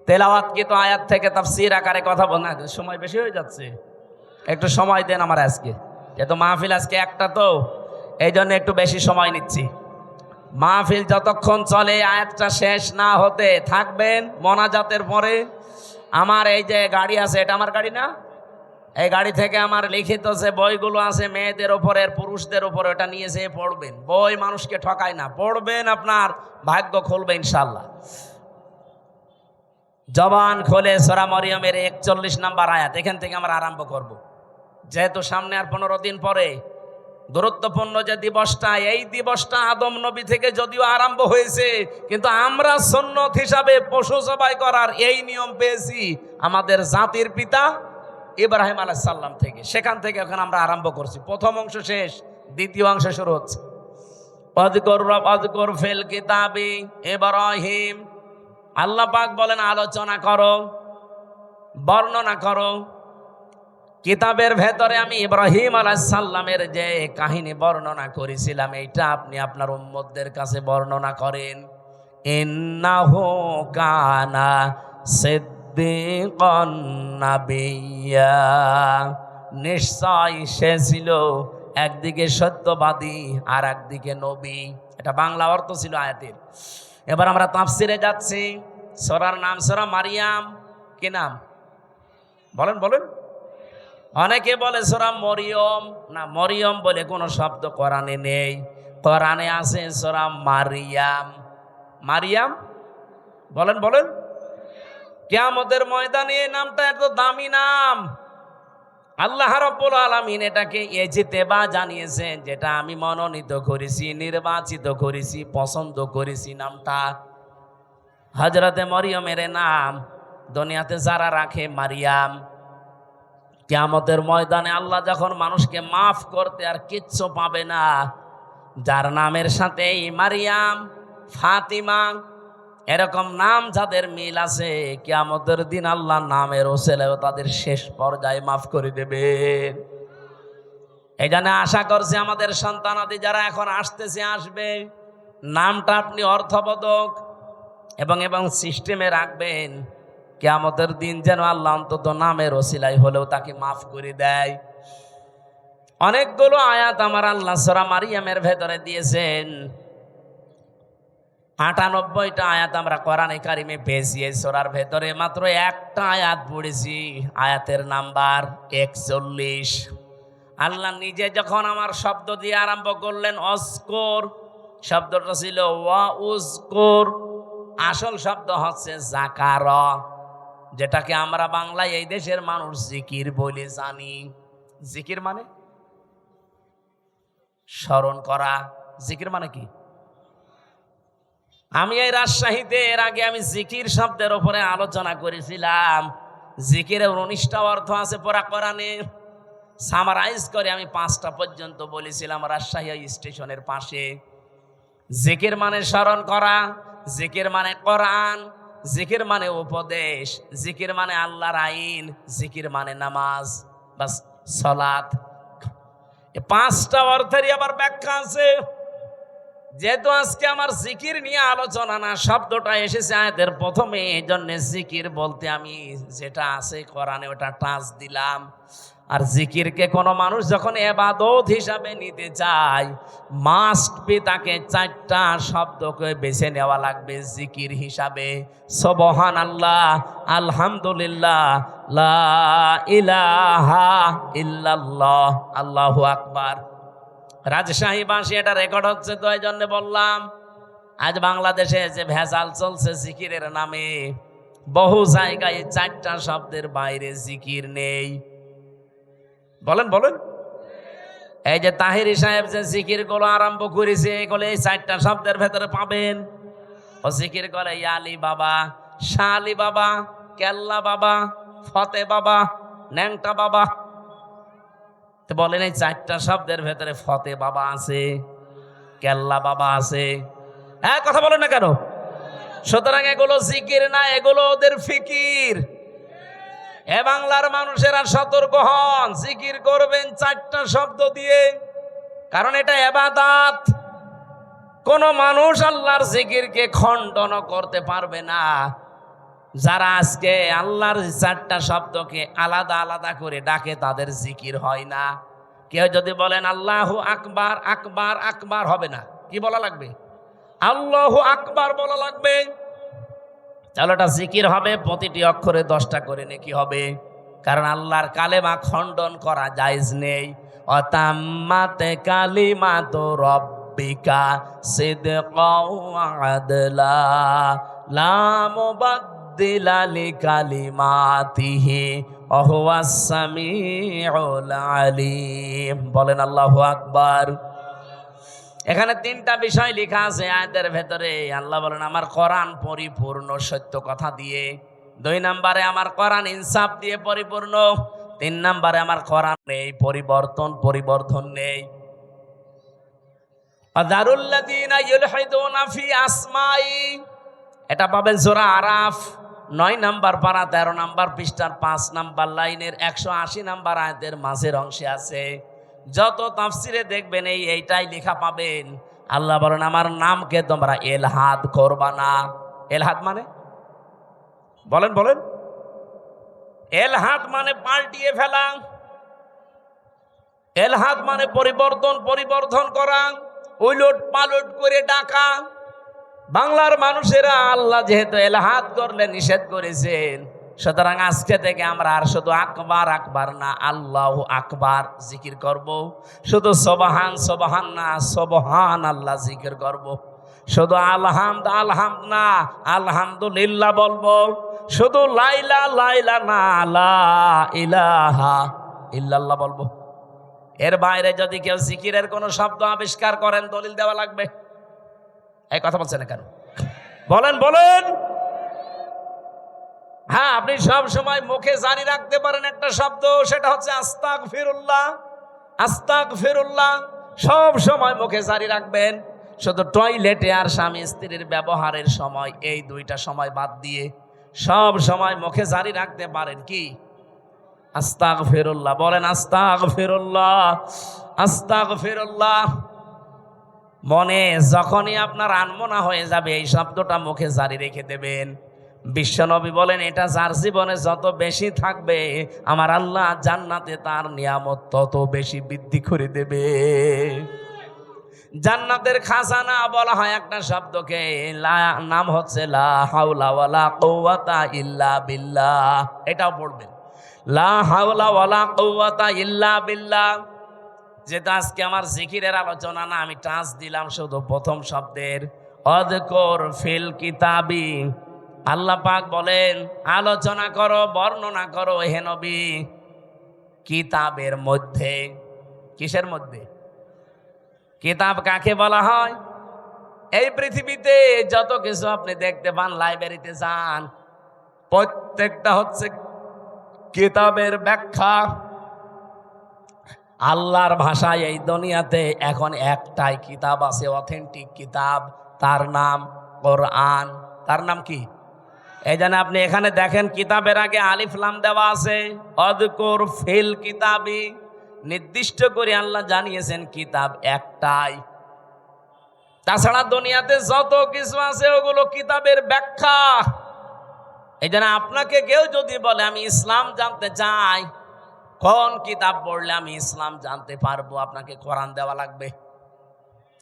তেলাওয়াত কিন্তু আয়াত থেকে তাফসীর আকারে কথা বল না, সময় বেশি হয়ে যাচ্ছে, একটু সময় দেন আমার। আজকে যেহেতু মাহফিল আজকে একটা, তো এই জন্য একটু বেশি সময় নিচ্ছি। মাহফিল যতক্ষণ চলে আয়াতটা শেষ না হতে থাকবেন মোনাজাতের পরে। আমার এই যে গাড়ি আছে, এটা আমার গাড়ি না, এই গাড়ি থেকে আমার লিখিত যে বইগুলো আছে মেয়েদের ওপরে পুরুষদের ওপরে, ওটা নিয়ে যেয়ে পড়বেন। বই মানুষকে ঠকায় না, পড়বেন, আপনার ভাগ্য খুলবে ইনশাল্লাহ। জবান খোলে সূরা মরিয়মের 41 নম্বর আয়াত, এখান থেকে আমরা আরম্ভ করব। যেহেতু সামনে আর 15 দিন পরে গুরুত্বপূর্ণ যে দিবসটা, এই দিবসটা আদম নবী থেকে যদিও আরম্ভ হয়েছে, কিন্তু আমরা সুন্নত হিসাবে পশু জবাই করার এই নিয়ম পেয়েছি আমাদের জাতির পিতা ইব্রাহিম আলাইহিস সালাম থেকে। সেখান থেকে এখন আমরা আরম্ভ করছি। প্রথম অংশ শেষ, দ্বিতীয় অংশ শুরু হচ্ছে। ওয়াযকুর ফিল কিতাবি ইব্রাহিম। আল্লাহ পাক বলেন আলোচনা করো, বর্ণনা করো। কিতাবের ভেতরে আমি ইব্রাহিম আলাইহিস সালামের যে কাহিনী বর্ণনা করেছিলাম, এইটা আপনি আপনার উম্মতদের কাছে বর্ণনা করেন। ইন্নাহু কানা সিদ্দীকান নাবিয়্যা। নিশ্চয় সে ছিল একদিকে সত্যবাদী আর একদিকে নবী। এটা বাংলা অর্থ ছিল আয়াতের। এবার আমরা তাফসিরে যাচ্ছি। সূরার নাম সূরা মারইয়াম। কি নাম বলেন বলেন? অনেকে বলে সূরা মরিয়ম, না, মরিয়ম বলে কোনো শব্দ কোরআনে নেই। কোরআনে আছে সূরা মারইয়াম। মারইয়াম বলেন বলেন। কিয়ামতের ময়দানে এই নামটা এত দামি নাম। আল্লাহ রাব্বুল আলামিন এটাকে ইজতিবা জানিয়েছেন, যেটা আমি মনোনীত করেছি, নির্বাচিত করেছি, পছন্দ করেছি। নামটা হযরতে মরিয়মের নাম দুনিয়াতে যারা রাখে মারিয়াম, কিয়ামতের ময়দানে আল্লাহ যখন মানুষকে মাফ করতে আর কিচ্ছু পাবে না, যার নামের সাথে মারিয়াম, ফাতিমা এরকম নাম যাদের মিল আছে, কিয়ামতের দিন আল্লাহ নামের ওসিলায় তাদের শেষ পর্যায়ে মাফ করে দেবেন। এই জন্য আশা করছি আমাদের সন্তানাদি যারা এখন আসতেছে, আসবে, নামটা আপনি অর্থবোধক এবং সিস্টেমে রাখবেন। কিয়ামতের দিন যেন আল্লাহ অন্তত নামের ওসিলায় হলেও তাকে মাফ করে দেয়। অনেকগুলো আয়াত আমার আল্লাহ সূরা মারইয়ামের ভেতরে দিয়েছেন। 98টা আয়াত আমরা কোরআনে কারিমে পেয়েছি। এই সূরার ভেতরে মাত্র একটা আয়াত পড়েছি, আয়াতের নাম্বার 41। আল্লাহ নিজে যখন আমার শব্দ দিয়ে আরম্ভ করলেন অস্কর, শব্দটা ছিল ওয়া উজকুর, আসল শব্দ হচ্ছে যাকার। যেটাকে আমরা বাংলায় এই দেশের মানুষ জিকির বলে জানি। জিকির মানে স্মরণ করা। জিকির মানে কি? আমি এই রাজশাহীতে এর আগে আমি জিকির শব্দের উপরে আলোচনা করেছিলাম। জিকিরের 19টা অর্থ আছে পুরা কোরআনে। সামারাইজ করে আমি 5টা পর্যন্ত বলেছিলাম রাজশাহী স্টেশনের পাশে। জিকির মানে স্মরণ করা, জিকির মানে কোরআন, জিকির মানে উপদেশ, জিকির মানে আল্লাহর আইন, জিকির মানে নামাজ বা সালাত। এই 5টা অর্থেরই আবার ব্যাখ্যা আছে। যেহেতু আজকে আমার জিকির নিয়ে আলোচনা না, শব্দটা এসেছে আয়াতের প্রথমে, এই জন্য জিকির বলতে আমি যেটা আছে কোরআনে ওটা টাচ দিলাম। আর জিকিরকে কোনো মানুষ যখন ইবাদত হিসাবে নিতে চায়, মাস্ট বি তাকে 4টা শব্দকে বেছে নেওয়া লাগবে জিকির হিসাবে। সুবহানাল্লাহ, আলহামদুলিল্লাহ, লা ইলাহা ইল্লাল্লাহ, আল্লাহু আকবার। রাজশাহী ভাষী এটা রেকর্ড হচ্ছে, তো এই জন্য বললাম। আজ বাংলাদেশে যে ভেজাল চলছে জিকিরের নামে, বহু জায়গায় 4টা শব্দের বাইরে জিকির নেই। বলেন বলেন। এই যে তাহিরি সাহেব যে জিকির গুলো আরম্ভ করেছে, এগুলো এই 4টা শব্দের ভেতরে পাবেন। ও জিকির করে ইয়ালি বাবা, শালি বাবা, কেল্লা বাবা, ফতে বাবা, ন্যাংটা বাবা। বলেন এই 4টা শব্দের ভেতরে ফতে বাবা আছে, কেল্লা বাবা আছে। হ্যাঁ, কথা বলেন না কেন? সুতরাং এগুলো জিকির না, এগুলো ওদের ফিকির। এ বাংলার মানুষেরা সতর্ক হন, জিকির করবেন 4টা শব্দ দিয়ে, কারণ এটা ইবাদত। কোন মানুষ আল্লাহর জিকিরকে খণ্ডন করতে পারবে না। যারা আজকে আল্লাহর 4টা শব্দকে আলাদা আলাদা করে ডাকে, তাদের জিকির হয় না। কেউ যদি বলেন আল্লাহু আকবার, আকবার আকবার হবে না। কি বলা লাগবে? আল্লাহু আকবার বলা লাগবে। তাহলে এটা জিকির হবে, প্রতিটি অক্ষরে 10টা করে নেকি হবে। কারণ আল্লাহর কালেমা খণ্ডন করা জায়েজ নেই। অতাম্মাত কালিমাতু রাব্বিকা সিদকাও ওয়া আদলা লা মুবাদদিলা লিকালিমাতিহি ওয়া হুয়াস সামিউল আলিম। বলেন আল্লাহু আকবার। এখানে 3টা বিষয় লেখা আছে আয়াতের ভেতরে। আল্লাহ বলেন আমার কোরআন পরিপূর্ণ সত্য কথা দিয়ে। 2 নম্বরে আমার কোরআন ইনসাফ দিয়ে পরিপূর্ণ। 3 নম্বরে আমার কোরআন নেই পরিবর্তন নেই। আযারুল্লাযীনা ইউলহিদুনা ফি আসমাই, এটা পাবেন সূরা আরাফ 9 নম্বর পারা 13 নম্বর পৃষ্ঠার 5 নম্বর লাইনের 180 নম্বর আয়াতের মাঝের অংশে আছে। যত তাফসিরে দেখবেন এইটাই লেখা পাবেন। আল্লাহ বলেন আমার নামকে তোমরা এলহাদ করবা না। এলহাদ মানে বলেন বলেন। এলহাদ মানে পাল্টিয়ে ফেলা, এলহাদ মানে পরিবর্তন করা, উলট পালট করে ডাকা। বাংলার মানুষেরা আল্লাহ যেহেতু এলহাদ করলে নিষেধ করেছেন, সুতরাং আজকে থেকে আমরা আর শুধু আকবার আকবার না, আল্লাহু আকবার জিকির করব। শুধু সুবহান সুবহান না, সুবহান আল্লাহ জিকির করব। শুধু আলহামদ আলহামদ না, আলহামদুলিল্লাহ বলবো। শুধু লাইলা লাইলা না, লা ইলাহা ইল্লাল্লাহ বলবো। এর বাইরে যদি কেউ জিকিরের কোনো শব্দ আবিষ্কার করেন, দলিল দেওয়া লাগবে। এই কথা বলছেন না কেন? বলেন বলেন। হ্যাঁ, আপনি সব সময় মুখে জারি রাখতে পারেন একটা শব্দ, সেটা হচ্ছে আস্তাগফিরুল্লাহ। আস্তাগফিরুল্লাহ সব সময় মুখে জারি রাখবেন। শুধু টয়লেটে আর স্বামী স্ত্রীর ব্যবহারের সময়, এই 2টা সময় বাদ দিয়ে সব সময় মুখে জারি রাখতে পারেন কি? আস্তাগফিরুল্লাহ। বলেন আস্তাগফিরুল্লাহ, আস্তাগফিরুল্লাহ। মনে যখনই আপনার আনমনা হয়ে যাবে, এই শব্দটা মুখে জারি রেখে দেবেন। বিশ্বনবী বলেন এটা যার জীবনে যত বেশি থাকবে, আমার আল্লাহ জান্নাতে তার নিয়ামত তত বেশি বৃদ্ধি করে দেবে। জান্নাতের খাজানা বলা হয় একটা শব্দকে, নাম হচ্ছে লা হাওলা ওয়ালা কুওয়াতা ইল্লা বিল্লাহ। এটাও পড়বেন, লা হাওলা ওয়ালা কুওয়াতা ইল্লা বিল্লাহ। যেটা আজকে আমার জিকিরের আলোচনা না, আমি টাচ দিলাম শুধু প্রথম শব্দের। অযকুর ফিল কিতাবি আল্লাহ পাক বলেন আলোচনা করো, বর্ণনা করো হে নবী কিতাবের মধ্যে। কিসের মধ্যে? কিতাব কাকে বলা হয়? এই পৃথিবীতে যত কিছু আপনি দেখতে পান, লাইব্রেরিতে যান, প্রত্যেকটা হচ্ছে কিতাবের ব্যাখ্যা। আল্লাহর ভাষায় এই দুনিয়াতে এখন একটাই কিতাব আছে, অথেন্টিক কিতাব, তার নাম কোরআন। তার নাম কি? এই জন্য আপনি এখানে দেখেন কিতাবের আগে আলিফ লাম দেওয়া আছে, অযকুর ফিল কিতাবি, নির্দিষ্ট করে আল্লাহ জানিয়েছেন কিতাব একটাই। তাছাড়া দুনিয়াতে যত কিছু আছে ওগুলো কিতাবের ব্যাখ্যা। এই জন্য আপনাকে কেউ যদি বলে আমি ইসলাম জানতে চাই, কোন কিতাব পড়লে আমি ইসলাম জানতে পারবো, আপনাকে কোরআন দেওয়া লাগবে।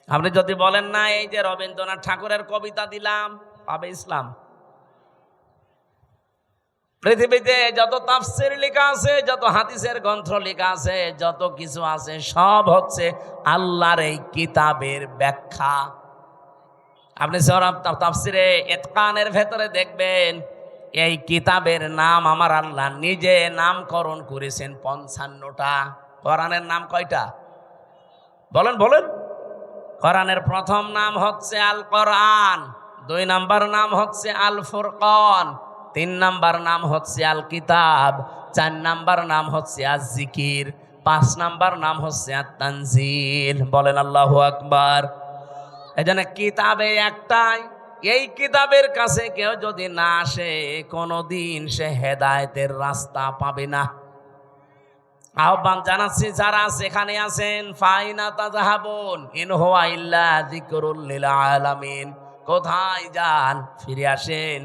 আপনি যদি বলেন না এই যে রবীন্দ্রনাথ ঠাকুরের কবিতা দিলাম, পাবে ইসলাম? পৃথিবীতে যত তাফসীর লেখা আছে, যত হাদিসের গ্রন্থ লেখা আছে, যত কিছু আছে সব হচ্ছে আল্লাহর এই কিতাবের ব্যাখ্যা। আপনি সূরা তাফসীরে ইতকানের ভেতরে দেখবেন এই কিতাবের নাম আমার আল্লাহ নিজে নামকরণ করেছেন 55টা। কোরআনের নাম কয়টা? বলেন বলেন। কোরআনের প্রথম নাম হচ্ছে আল কোরআন, 2 নাম্বার নাম হচ্ছে আল ফুরকান, 3 নাম্বার নাম হচ্ছে আল কিতাব, 4 নাম্বার নাম হচ্ছে আজ জিকির, 5 নাম্বার নাম হচ্ছে আত তানজিল। বলেন আল্লাহু আকবার। এজন্য কিতাবে একটাই। এই কিতাবের কাছে কেউ যদি না আসে, কোনোদিন সে হেদায়েতের রাস্তা পাবে না। আহ্বান জানাচ্ছি যারা সেখানে আছেন, ফাইনা তাযাহাবুন ইন হুয়া ইল্লা যিকরুল লিল আলামিন। কোথায় যান? ফিরে আসেন।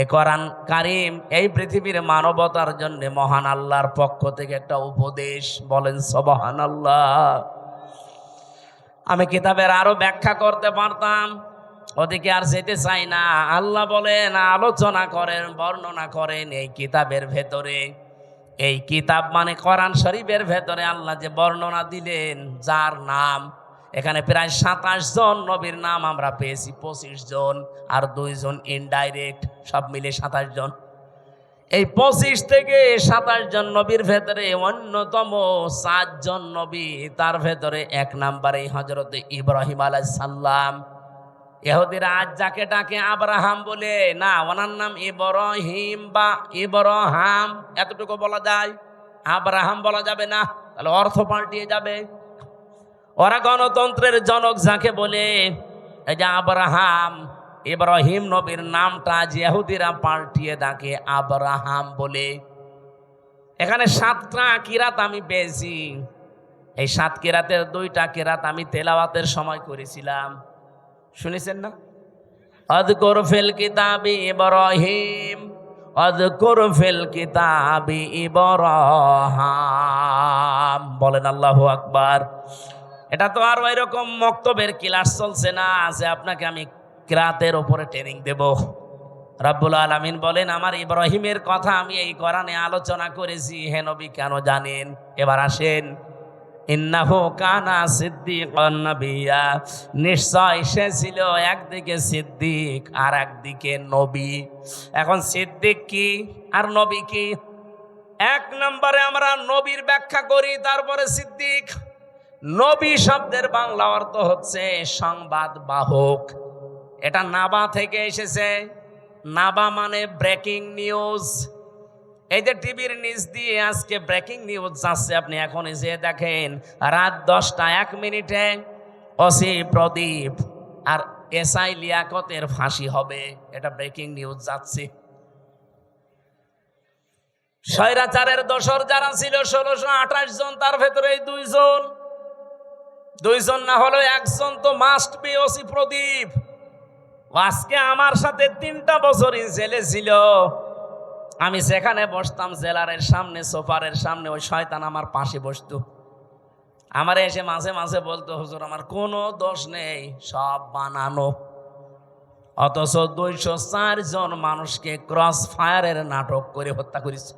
এ কোরআন কারীম এই পৃথিবীর মানবতার জন্য মহান আল্লাহর পক্ষ থেকে একটা উপদেশ। বলেন সুবহানাল্লাহ। আমি কিতাবের আরো ব্যাখ্যা করতে পারতাম, ওদিকে আর যেতে চাই না। আল্লাহ বলেন আলোচনা করেন, বর্ণনা করেন এই কিতাবের ভেতরে। এই কিতাব মানে কোরআন শরীফের ভেতরে আল্লাহ যে বর্ণনা দিলেন, যার নাম এখানে প্রায় 27 জন নবীর নাম আমরা পেয়েছি, 25 জন আর 2 জন ইনডাইরেক্ট, সব মিলে 27 জন। এই 25 থেকে 27 জন নবীর ভেতরে অন্যতম 4 জন নবী, তার ভেতরে 1 নম্বরে হযরতে ইব্রাহিম আলাইহিস সালাম। ইহুদিরা আজ যাকে ডাকে আব্রাহাম বলে, না, ওনার নাম ইব্রাহিম বা ইব্রাহাম, এতটুকু বলা যায়, আব্রাহাম বলা যাবে না, তাহলে অর্থ পাল্টিয়ে যাবে। ওরা গণতন্ত্রের জনক যাকে বলে, এই যে আব্রাহাম, ইব্রাহিম নবীর নামটা আজ ইহুদিরা পাল্টিয়ে ডাকে আব্রাহাম বলে। এখানে 7টা কিরাত আমি পেয়েছি। এই 7 কিরাতের 2টা কিরাত আমি তেলাওয়াতের সময় করেছিলাম, শুনেছেন না? আযকুর ফিল কিতাবি ইব্রাহিম, আযকুর ফিল কিতাবি ইব্রাহিম। বলেন আল্লাহু আকবার। এটা তো আর ওইরকম মক্তবের ক্লাস চলছে না যে আপনাকে আমি কিরাতের উপরে ট্রেনিং দেব। রাব্বুল আলামিন বলেন আমার ইব্রাহিমের কথা আমি এই কোরআনে আলোচনা করেছি, হে নবী কেন জানেন? এবার আসেন, ইন্নাহু কানা সিদ্দিকান নাবিয়্যা, নিশ্চয় সে ছিল একদিকে সিদ্দিক আর একদিকে নবী। এখন সিদ্দিক কি আর নবী কি? 1 নম্বরে আমরা নবীর ব্যাখ্যা করি, তারপরে সিদ্দিক। নবী শব্দের বাংলা অর্থ হচ্ছে সংবাদ বাহক। এটা নাবা থেকে এসেছে। নাবা মানে ব্রেকিং নিউজ। এই যে টিভির নিউজ দিয়ে আজকে ব্রেকিং নিউজ যাচ্ছে, আপনি এখন যে দেখেন রাত 10টা 1 মিনিটে ওসি প্রদীপ আর এসআই লিয়াকতের ফাঁসি হবে, এটা ব্রেকিং নিউজ যাচ্ছে। স্বৈরাচারের দোসর যারা ছিল 1628 জন, তার ভেতরে এই 2 জন, 2 জন না হলেও 1 জন তো মাস্ট বি ওসি প্রদীপ। আজকে আমার সাথে 3টা বছর জেলে ছিল। আমি সেখানে বসতাম জেলারের সামনে, সোফারের সামনে, ওই শয়তান আমার পাশে বসতো। আমার এসে মাঝে মাঝে বলতো, হুজুর আমার কোনো দোষ নেই, সব বানানো। অথচ 204 জন মানুষকে ক্রস ফায়ারের নাটক করে হত্যা করেছে।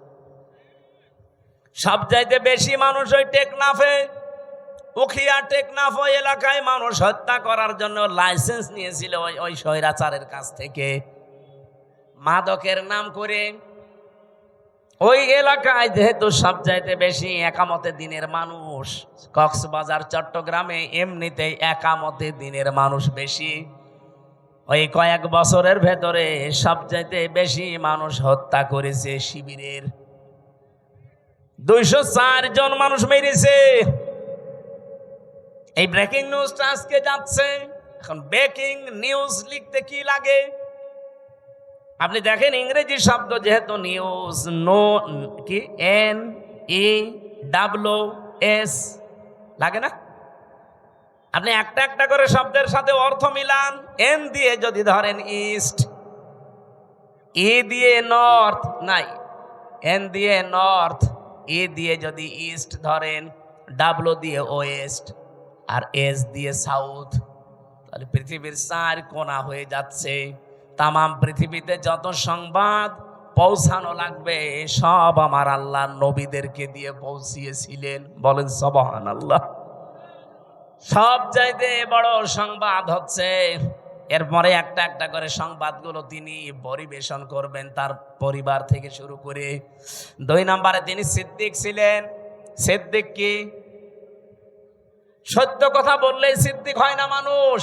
সবচাইতে বেশি মানুষ ওই টেকনাফে, উখিয়া টেকনাফ ওই এলাকায় মানুষ হত্যা করার জন্য লাইসেন্স নিয়েছিল ওই স্বৈরাচারের কাছ থেকে। মাদকের নাম করে ওই এলাকায় যেহেতু সবচাইতে বেশি একামতে দিনের মানুষ, কক্সবাজার চট্টগ্রামে এমনিতেই একামতে দিনের মানুষ বেশি। ওই কয়েক বছরের ভেতরে সবচাইতে বেশি মানুষ হত্যা করেছে শিবিরের। 204 জন মানুষ মেরেছে। এই ব্রেকিং নিউজটা আজকে যাচ্ছে। এখন ব্রেকিং নিউজ লিখতে কি লাগে? আপনি দেখেন ইংরেজি শব্দ যেহেতু নিউজ, নো কি NEWS লাগে না? আপনি একটা একটা করে শব্দের সাথে অর্থ মিলান। এন দিয়ে যদি ধরেন ইস্ট, ই দিয়ে নর্থ, নাই এন দিয়ে নর্থ, ই দিয়ে যদি ইস্ট ধরেন, ডাব্লু দিয়ে ওয়েস্ট, আর এস দিয়ে সাউথ, তাহলে পৃথিবীর 4 কোণা হয়ে যাচ্ছে। তামাম পৃথিবীতে যত সংবাদ পৌঁছানো লাগবে সব আমার আল্লাহ নবীদেরকে দিয়ে পৌঁছিয়েছিলেন। বলেন সুবহানাল্লাহ। সব চাইতে বড় সংবাদ হচ্ছে, এরপরে একটা একটা করে সংবাদগুলো তিনি পরিবেশন করবেন তার পরিবার থেকে শুরু করে। 2 নম্বরে তিনি সিদ্দিক ছিলেন। সিদ্দিক কি? সত্য কথা বললেই সিদ্দিক হয় না মানুষ।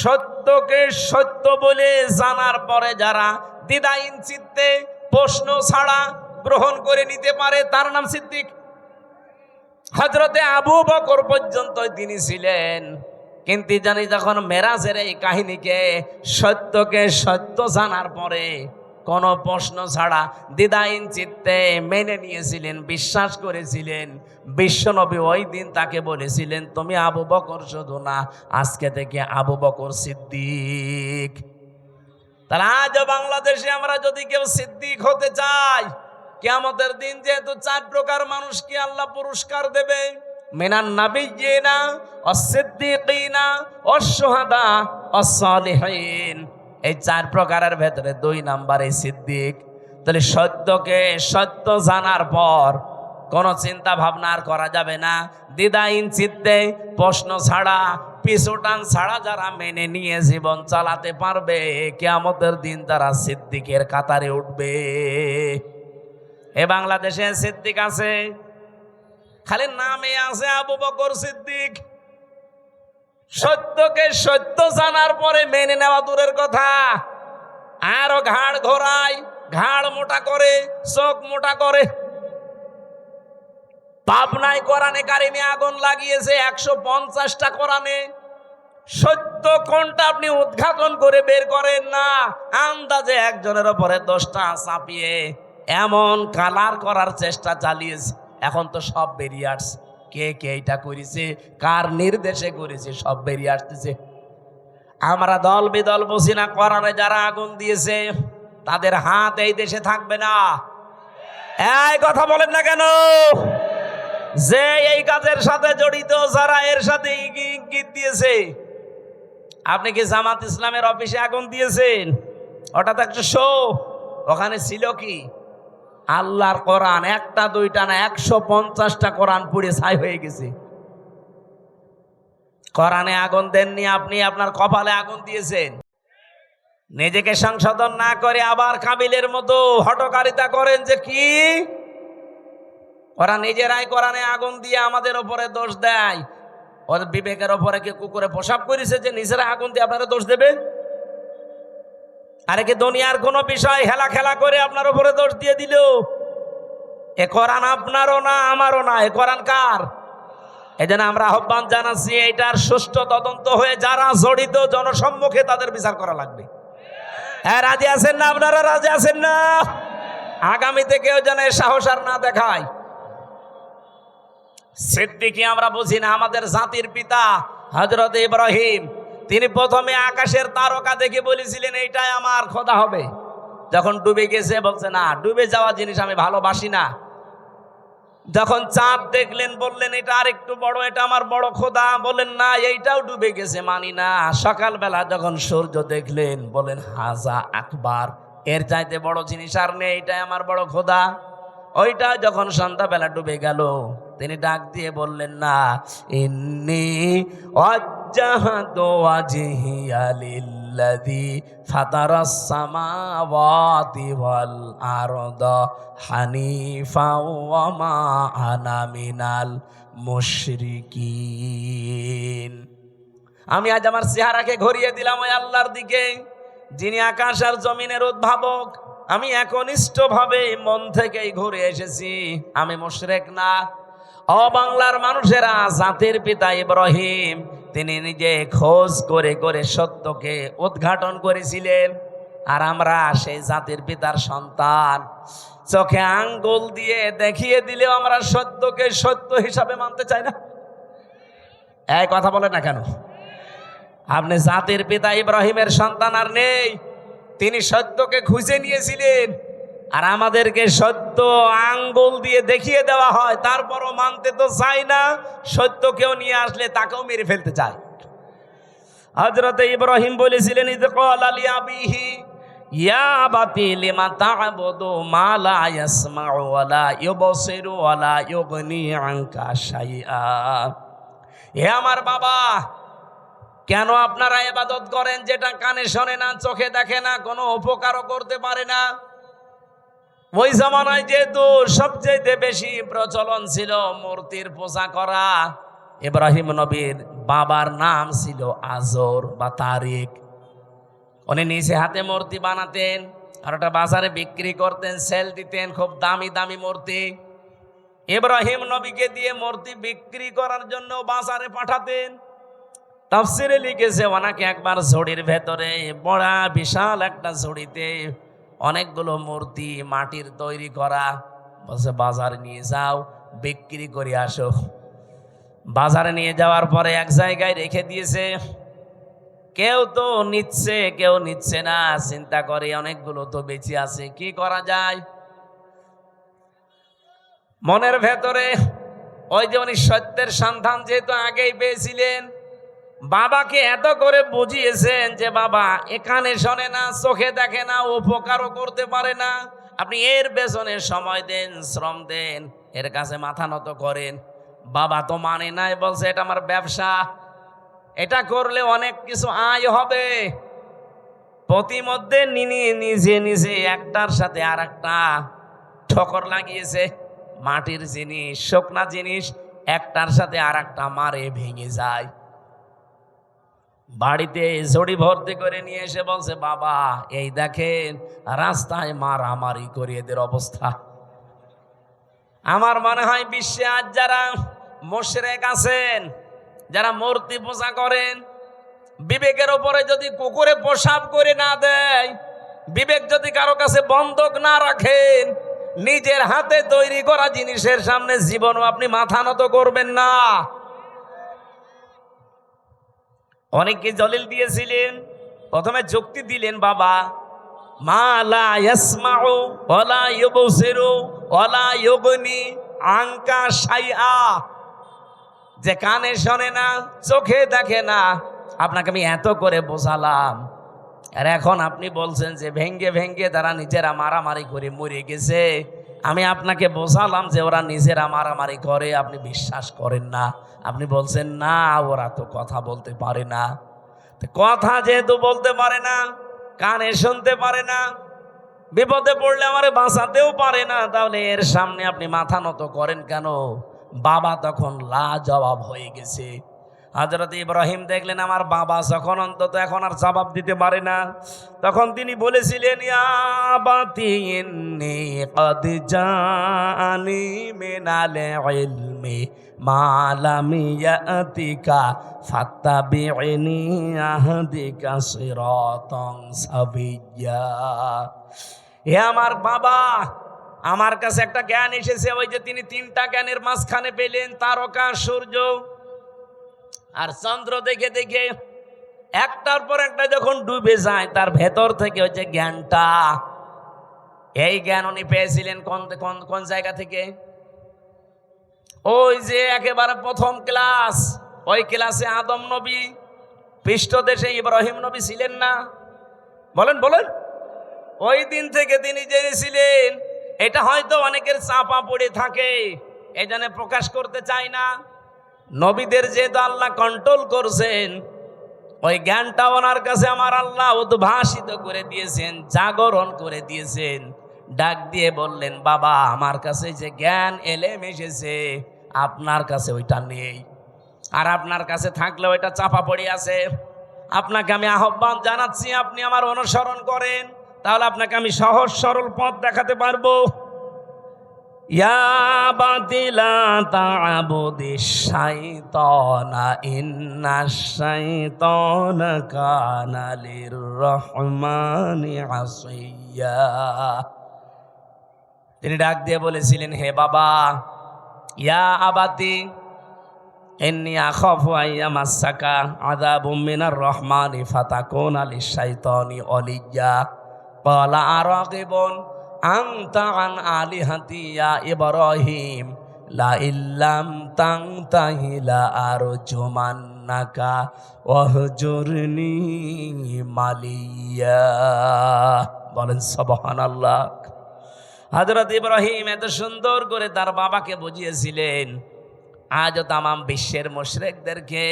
সত্যকে সত্য বলে জানার পরে যারা দ্বিধাহীন চিত্তে প্রশ্ন ছাড়া গ্রহণ করে নিতে পারে তার নাম সিদ্দিক। হযরতে আবু বকর পর্যন্ত তিনি ছিলেন, কিন্তু জানি যখন মেরাজের এই কাহিনীকে সত্যকে সত্য জানার পরে কোনো প্রশ্ন ছাড়া দ্বিধাহীন চিত্তে মেনে নিয়েছিলেন, বিশ্বাস করেছিলেন। বিশ্বনবী ওই দিন তাকে বলেছিলেন, তুমি আবু বকর শুধু না, আজকে থেকে আবু বকর সিদ্দিক। তাহলে আজ বাংলাদেশে আমরা যদি কেউ সিদ্দিক হতে চাই, কিয়ামতের দিন যেহেতু 4 প্রকার মানুষকে আল্লাহ পুরস্কার দেবে, মিনান নাবিয়্যিনা ওয়াস-সিদ্দীকিনা ওয়াশ-শুহাদা ওয়াস-সালিহিন। এই 4 প্রকারের ভেতরে 2 নম্বরে সিদ্দিক। তাহলে সত্যকে সত্য জানার পর কোনো চিন্তা ভাবনা আর করা যাবে না। দ্বিধাহীন চিত্তে প্রশ্ন ছাড়া, পিছুটান ছাড়া যারা মেনে নিয়ে জীবন চালাতে পারবে, কিয়ামতের দিন তারা সিদ্দিকের কাতারে উঠবে। এ বাংলাদেশে সিদ্দিক আছে, খালি নামে আছে আবু বকর সিদ্দিক। সত্যকে সত্য জানার পরে মেনে নেওয়া দূরের কথা, আরো ঘাড় ঘোরায়, ঘাড় মোটা করে, চোখ মোটা করে। পাবনায় কোরআনে কারিমে আগুন লাগিয়েছে 150টা কোরআনে। সত্য কোনটা আপনি উদ্ঘাটন করে বের করেন না, আন্দাজে একজনের উপরে 10টা চাপিয়ে এমন কালার করার চেষ্টা চালিয়েছে। এখন তো সব বেরিয়ে আসছে, কে কে এটা করেছে, কার নির্দেশে করেছে, সব বেরিয়ে আসতেছে। আমরা দল বিদল বসি না, কোরআনে যারা আগুন দিয়েছে তাদের হাত এই দেশে থাকবে না। এই কথা বলেন না কেন? যে এই কাজের সাথে জড়িত, যারা এর সাথে ইঙ্গিত দিয়েছে। আপনি কি জামাত ইসলামের অফিসে আগুন দিয়েছেন? ওটা তো একটা শো। ওখানে ছিল কি? আল্লাহর কোরআন, একটা দুইটা না, 150টা কোরআন পুড়ে ছাই হয়ে গেছে। কোরআনে আগুন দেননি, আপনি আপনার কপালে আগুন দিয়েছেন। নিজেকে সংশোধন না করে আবার কাবিলের মতো হটকারিতা করেন যে কি ওরা নিজেরাই কোরআনে আগুন দিয়ে আমাদের ওপরে দোষ দেয়। ওদের বিবেকের ওপরে কি কুকুরে প্রসাব করেছে যে নিজেরা আগুন দিয়ে আপনারা দোষ দেবে? আরে কি দুনিয়ার কোন বিষয় হেলা খেলা করে আপনার উপরে দোষ দিয়ে দিল? এ কোরআন আপনারও না, আমারও না, এ কোরআন কার? এজন্য আমরা আহ্বান জানাচ্ছি, এটার সুষ্ঠু তদন্ত হয়ে যারা জড়িত জনসম্মুখে তাদের বিচার করা লাগবে। হ্যাঁ, রাজি আছেন না? আপনারা রাজি আছেন না? আগামীতে কেউ যেন সাহস আর না দেখায়। সিদ্দিকী আমরা বুঝি না, আমাদের জাতির পিতা হযরত ইব্রাহিম, তিনি প্রথমে আকাশের তারকা দেখে বলেছিলেন এইটাই আমার খোদা হবে। যখন ডুবে গেছে বলছে না, ডুবে যাওয়া জিনিস আমি ভালোবাসি না। যখন চাঁদ দেখলেন বললেন এটা আর একটু বড়, এটা আমার বড় খোদা। বলেন না, এইটাও ডুবে গেছে, মানি না। সকালবেলা যখন সূর্য দেখলেন বলেন হাজা আকবার, এর চাইতে বড় জিনিস আর নেই, এটাই আমার বড় খোদা। ওইটা যখন সন্ধ্যাবেলা ডুবে গেল তিনি ডাক দিয়ে বললেন না, ইন্নী ওয়াজ্জাহতু ওয়াজহিয়া লিল্লাহ আল্লাযী ফাতারাস সামাওয়াতি ওয়াল আরদা হানিফা ওয়া মা আনা মিনাল মুশরিকিন। আমি আজ আমার চেহারাকে ঘুরিয়ে দিলাম ওই আল্লাহর দিকে, যিনি আকাশ আর জমিনের উদ্ভাবক। আমি একনিষ্ঠভাবে মন থেকেই ঘুরে এসেছি, আমি মুশরিক না। ও বাংলার মানুষেরা, জাতির পিতা ইব্রাহিম তিনি নিজে খোঁজ করে করে সত্যকে উদ্ঘাটন করেছিলেন, আর আমরা সেই জাতির পিতার সন্তান। চোখে আঙ্গুল দিয়ে দেখিয়ে দিলেও আমরা সত্যকে সত্য হিসাবে মানতে চাই না। এই কথা বলে না কেন? আপনি জাতির পিতা ইব্রাহিমের সন্তান আর নেই, তিনি সত্যকে খুঁজে নিয়েছিলেন, আর আমাদেরকে সত্য আঙ্গুল দিয়ে দেখিয়ে দেওয়া হয়, তারপরও মানতে তো চাই না। সত্য কেউ নিয়ে আসলে তাকেও মেরে ফেলতে চায়। হযরত ইব্রাহিম বলেছিলেন, ইয ক্বালা লিআবিহি ইয়া আবাতি লিমা তা'বুদু মা লা ইয়াসমা'ু ওয়া লা ইউবসিরু ওয়া লা ইউগনি আনকা শাইআ। হে আমার বাবা, কেন আপনারা ইবাদত করেন যেটা কানে শোনে না, চোখে দেখে না, কোনো উপকারও করতে পারে না? ওই জামানায় যেহেতু সবচেয়ে বেশি প্রচলন ছিল মূর্তির পূজা করা। ইব্রাহিম নবীর বাবার নাম ছিল আজর বা তারিক। উনি নিজে হাতে মূর্তি বানাতেন আর ওটা বাজারে বিক্রি করতেন, সেল দিতেন, খুব দামি দামি মূর্তি। ইব্রাহিম নবীকে দিয়ে মূর্তি বিক্রি করার জন্য বাজারে পাঠাতেন। তাফসিরে লিখেছে, ওনাকে একবার ঝুড়ির ভেতরে, বড় বিশাল একটা ঝুড়িতে অনেকগুলো মূর্তি মাটির তৈরি করা, বলছে বাজারে নিয়ে যাও, বিক্রি করে আসো। বাজারে নিয়ে যাওয়ার পরে এক জায়গায় রেখে দিয়েছে। কেউ তো নিচ্ছে, কেউ নিচ্ছে না। চিন্তা করে অনেকগুলো তো বেঁচে আছে, কি করা যায়? মনের ভেতরে ওই যে উনি সত্যের সন্ধান যেহেতু আগেই পেয়েছিলেন, বাবাকে এত করে বুঝিয়েছেন যে বাবা এখানে শোনে না, চোখে দেখে না, উপকারও করতে পারে না, আপনি এর পেছনে সময় দেন, শ্রম দেন, এর কাছে মাথা নত করেন। বাবা তো মানে নাই, বলছে এটা আমার ব্যবসা, এটা করলে অনেক কিছু আয় হবে। প্রতিমধ্যে নিজে নিজে একটার সাথে আর একটা ঠোকর লাগিয়েছে। মাটির জিনিস, শুকনা জিনিস একটার সাথে আর একটা মারে ভেঙে যায়। বাড়িতে ঝুড়ি ভর্তি করে নিয়ে এসে বলছে, বাবা এই দেখেন রাস্তায় মারামারি করে এদের অবস্থা। আমার মনে হয় বিশ্বে আজ যারা মুশরিক আছেন, যারা মূর্তি পূজা করেন, বিবেকের উপরে যদি কুকুরে পেশাব করে না দেয়, বিবেক যদি কারো কাছে বন্ধক না রাখেন, নিজের হাতে তৈরি করা জিনিসের সামনে জীবনও আপনি মাথা নত করবেন না। অনেকে দলিল দিয়েছিলেন, প্রথমে যুক্তি দিলেন, বাবা মা লা ইয়াসমাউ ওয়া লা ইউবসিরু ওয়া লা ইউগনি আনকা শাইআ, যে কানে শোনে না, চোখে দেখে না, আপনাকে আমি এত করে বোঝালাম, আর এখন আপনি বলছেন যে ভেঙ্গে ভেঙ্গে তারা নিজেরা মারামারি করে মরে গেছে। আমি আপনাকে বোঝালাম যে ওরা নিজেরা মারামারি করে, আপনি বিশ্বাস করেন না। আপনি বলছেন না ওরা তো কথা বলতে পারে না। কথা যেহেতু বলতে পারে না, কানে শুনতে পারে না, বিপদে পড়লে আমারে বাঁচাতেও পারে না, তাহলে এর সামনে আপনি মাথা নত করেন কেন? বাবা তখন লাজবাব হয়ে গেছে। হযরত ইব্রাহিম দেখলেন আমার বাবা যখন অন্তত এখন আর জবাব দিতে পারে না, তখন তিনি বলেছিলেন, ইয়া আবাতি ইন্নী ক্বাদ জাআনি মিনাল ইলমি মা লাম ইয়াতিকা ফাত্তাবি'নি আহদিকা সিরাতান সাবিয়্যা। হে আমার বাবা, আমার কাছে একটা জ্ঞান এসেছে। ওই যে তিনি তিনটা জ্ঞানের মাঝখানে পেলেন, তারকা, সূর্য আর চন্দ্র, দেখে দেখে একটার পর একটা যখন ডুবে যায়, তার ভেতর থেকে ওই যে জ্ঞানটা, এই জ্ঞান উনি পেয়েছিলেন কোন জায়গা থেকে? ওই যে একেবারে প্রথম ক্লাস, ওই ক্লাসে আদম নবী, পৃষ্ঠদেশে ইব্রাহিম নবী ছিলেন না? বলেন বলেন। ওই দিন থেকে তিনি জেনেছিলেন। এটা হয়তো অনেকের চাপা পড়ে থাকে, এই জন্য প্রকাশ করতে চায় না। নবীদের যেহেতু আল্লাহ কন্ট্রোল করছেন, ওই জ্ঞানটা ওনার কাছে আমার আল্লাহ উদ্ভাসিত করে দিয়েছেন, জাগরণ করে দিয়েছেন। ডাক দিয়ে বললেন, বাবা আমার কাছে যে জ্ঞান এলেম এসেছে আপনার কাছে ওইটা নেই, আর আপনার কাছে থাকলে ওইটা চাপা পড়ে আছে। আপনাকে আমি আহ্বান জানাচ্ছি, আপনি আমার অনুসরণ করেন, তাহলে আপনাকে আমি সহজ সরল পথ দেখাতে পারবো। ইয়া বাতিলা তা'বুদিশ শাইতানা ইন্নাশ শাইতানা কানা লির-রহমানি আসিয়া। তিনি ডাক দিয়ে বলেছিলেন, হে বাবা, ইয়া আবাতি ইন্নী আখাফু আইয়ামাসসাকা আযাবুম মিনার রহমানি ফাতাকুনা লিশ-শাইতানি ওলিয়্যা। ক্বালা আরাগিবুন আনতা আন আলিহাতি ইয়া ইব্রাহিম লা ইল্লাম তানতাহি লা আরজুমান্নাকা ওয়াহজুরনি মালিয়া। বলেন সুবহানাল্লাহ। হযরত ইব্রাহিম এত সুন্দর করে তার বাবাকে বুঝিয়েছিলেন। আজও তামাম বিশ্বের মুশরিকদেরকে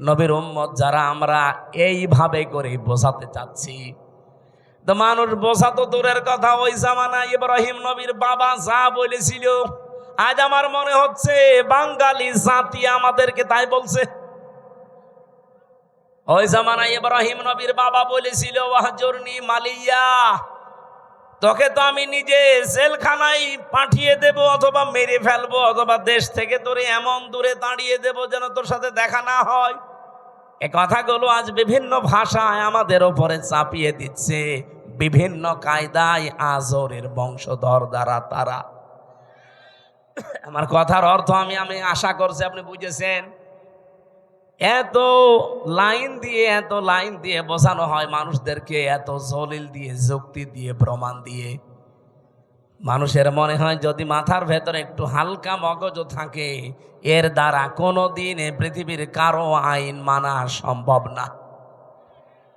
নবীর উম্মত যারা আমরা এইভাবে করে বোঝাতে চাচ্ছি। তো মানুষ বোঝা তো দূরের কথা, ওই জামানায় ইব্রাহিম নবীর বাবা যা বলেছিল, আজ আমার মনে হচ্ছে বাঙালি জাতি আমাদেরকে তাই বলছে। ওই জামানায় ইব্রাহিম নবীর বাবা বলেছিল, ওয়াহজুরনি মালিয়া, তোকে তো আমি নিজে জেলখানায় পাঠিয়ে দেব, অথবা মেরে ফেলবো, অথবা দেশ থেকে তোরে এমন দূরে দাঁড়িয়ে দেব যেন তোর সাথে দেখা না হয়। এ কথাগুলো আজ বিভিন্ন ভাষায় আমাদের ওপরে চাপিয়ে দিচ্ছে, বিভিন্ন কায়দায় আজরের বংশধর দ্বারা তারা। আমার কথার অর্থ আমি আশা করছি আপনি বুঝেছেন। এত লাইন দিয়ে বোঝানো হয় মানুষদেরকে, এত জলিল দিয়ে, যুক্তি দিয়ে, প্রমাণ দিয়ে। মানুষের মনে হয় যদি মাথার ভেতরে একটু হালকা মগজ থাকে, এর দ্বারা কোনোদিন পৃথিবীর কারো আইন মানা সম্ভব না।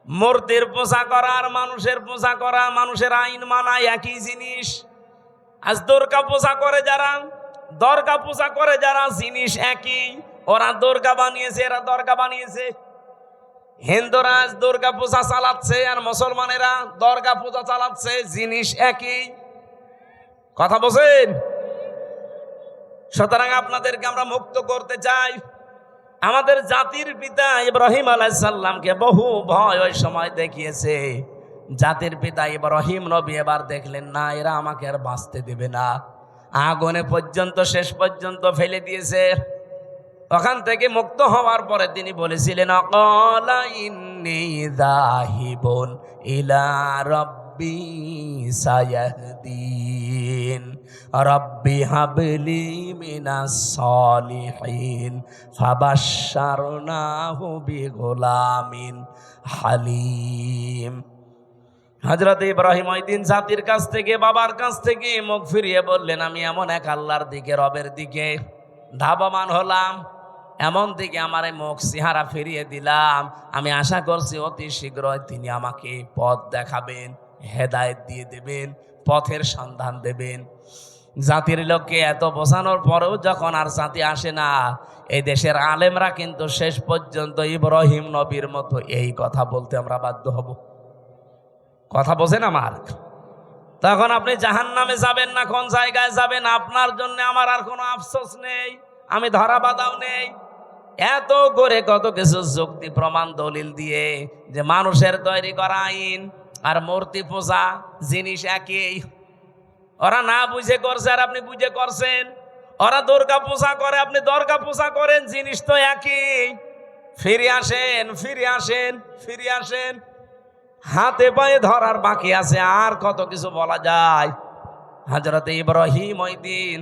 মূর্তির পূজা করা আর মানুষের পূজা করা, মানুষের আইন মানা একই জিনিস। আজ দুর্গা পূজা করে যারা, দরগা পূজা করে যারা, জিনিস একই। ওরা দুর্গা বানিয়েছে, এরা দরগা বানিয়েছে। হিন্দুরা আজ দুর্গা পূজা চালাচ্ছে আর মুসলমানেরা দরগা পূজা চালাচ্ছে, জিনিস একই। কথা বলছেন? সুতরাং আপনাদেরকে আমরা মুক্ত করতে চাই। আমাদের জাতির পিতা ইব্রাহিম আলাইহিস সালামকে বহু ভয় ওই সময় দেখিয়েছে। জাতির পিতা ইব্রাহিম নবী এবার দেখলেন, না, এরা আমাকে আর বাঁচতে দেবে না, আগুনে পর্যন্ত শেষ পর্যন্ত ফেলে দিয়েছে। ওখান থেকে মুক্ত হওয়ার পরে তিনি বলেছিলেন, আকালা ইন্নী যাহিবুন ইলা রাব্বি সায়াহদিন রাব্বি হাবলি মিনাস সালিহিন ফাবাশশারনাহু বিগুলামিন হালিম। হযরত ইব্রাহিম ওই দিন জাতির কাছ থেকে, বাবার কাছ থেকে মুখ ফিরিয়ে বললেন, আমি এমন এক আল্লাহর দিকে, রবের দিকে ধাবমান হলাম, এমন দিকে আমার মুখ চেহারা ফিরিয়ে দিলাম। আমি আশা করছি অতি শীঘ্রই তিনি আমাকে পথ দেখাবেন, হেদায়েত দিয়ে দেবেন, পথের সন্ধান দেবেন। জাতির লোককে এত বোঝানোর পরেও যখন আর জাতি আসে না, এই দেশের আলেমরা কিন্তু শেষ পর্যন্ত ইব্রাহিম নবীর মতো এই কথা বলতে আমরা বাধ্য হব। কথা বোঝেন আমার? তখন আপনি জাহান্নামে যাবেন না, কোন জায়গায় যাবেন, আপনার জন্য আমার আর কোনো আফসোস নেই, আমি ধরা বাঁধাও নেই। এত করে কত কিছু যুক্তি প্রমাণ দলিল দিয়ে যে মানুষের তৈরি করা আইন আর মূর্তি পূজা জিনিস একই। ওরা না বুঝে করছে আর আপনি বুঝে করছেন। ওরা দুর্গা পূজা করে, আপনি দুর্গা পূজা করেন, জিনিস তো একই। ফিরে আসেন, ফিরে আসেন, ফিরে আসেন। হাতে পায়ে ধরার বাকি আছে, আর কত কিছু বলা যায়। হযরত ইব্রাহিম ওই দিন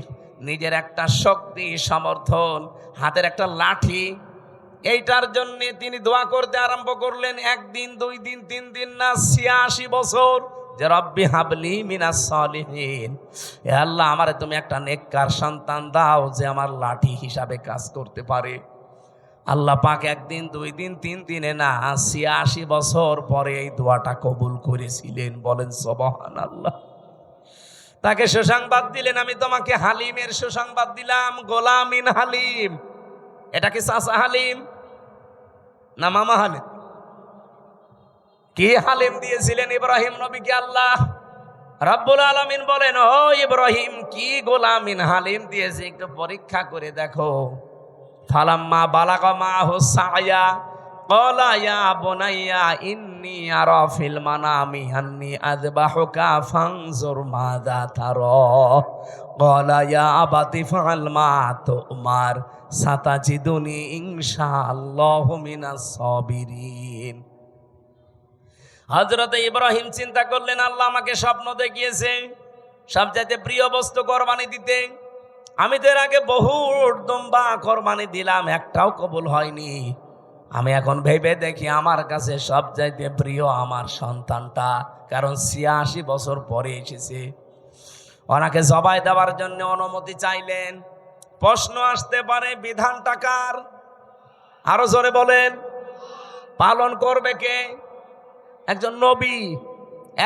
নিজের একটা শক্তি, সমর্থন, হাতের একটা লাঠি, এইটার জন্য তিনি দোয়া করতে আরম্ভ করলেন। একদিন, 2 দিন, 3 দিন না, 86 বছর, যে রব্বি হাবলি মিনাস সালিহিন, হে আল্লাহ আমারে তুমি একটা নেককার সন্তান দাও যে আমার লাঠি হিসাবে কাজ করতে পারে। আল্লাহ পাক 1 দিন, 2 দিন, 3 দিনে না, 86 বছর পরে এই দোয়াটা কবুল করেছিলেন। বলেন সুবহানাল্লাহ। তাকে সুসংবাদ দিলেন, আমি তোমাকে হালিমের সুসংবাদ দিলাম, গোলামিন হালিম। এটা কি চাচা হালিম না মামা হালিম? কি হালিম দিয়েছিলেন ইব্রাহিম নবীকে আল্লাহ রাব্বুল আলামিন বলেন, ও ইব্রাহিম, কি গোলামিন হালিম দিয়েছে, একটু পরীক্ষা করে দেখো। ফালাম্মা বালাগা মাহু সায়া ক্বালা ইয়া বুনাইয়া ইন্নী আরা ফিল মানামি আন্নী আযবাহুকা ফানজুর মাযা তারা ক্বালা ইয়া আবাতি ফাআল মা তুমার সাতাজিদুনি ইনশাআল্লাহু মিনাস সাবিরিন। হযরত ইব্রাহিম চিন্তা করলেন, আল্লাহ আমাকে স্বপ্ন দেখিয়েছে সবচাইতে প্রিয় বস্তু কোরবানি দিতে। আমি তো এর আগে বহু দুম্বা কোরবানি দিলাম, একটাও কবুল হয়নি। আমি এখন ভেবে দেখি আমার কাছে সবচাইতে প্রিয় আমার সন্তানটা, কারণ ৮৬ বছর পরে এসেছে। ওনাকে জবাই দেওয়ার জন্য অনুমতি চাইলেন। প্রশ্ন আসতে পারে, বিধানটা কার? আরো জোরে বলেন। পালন করবে কে? একজন নবী।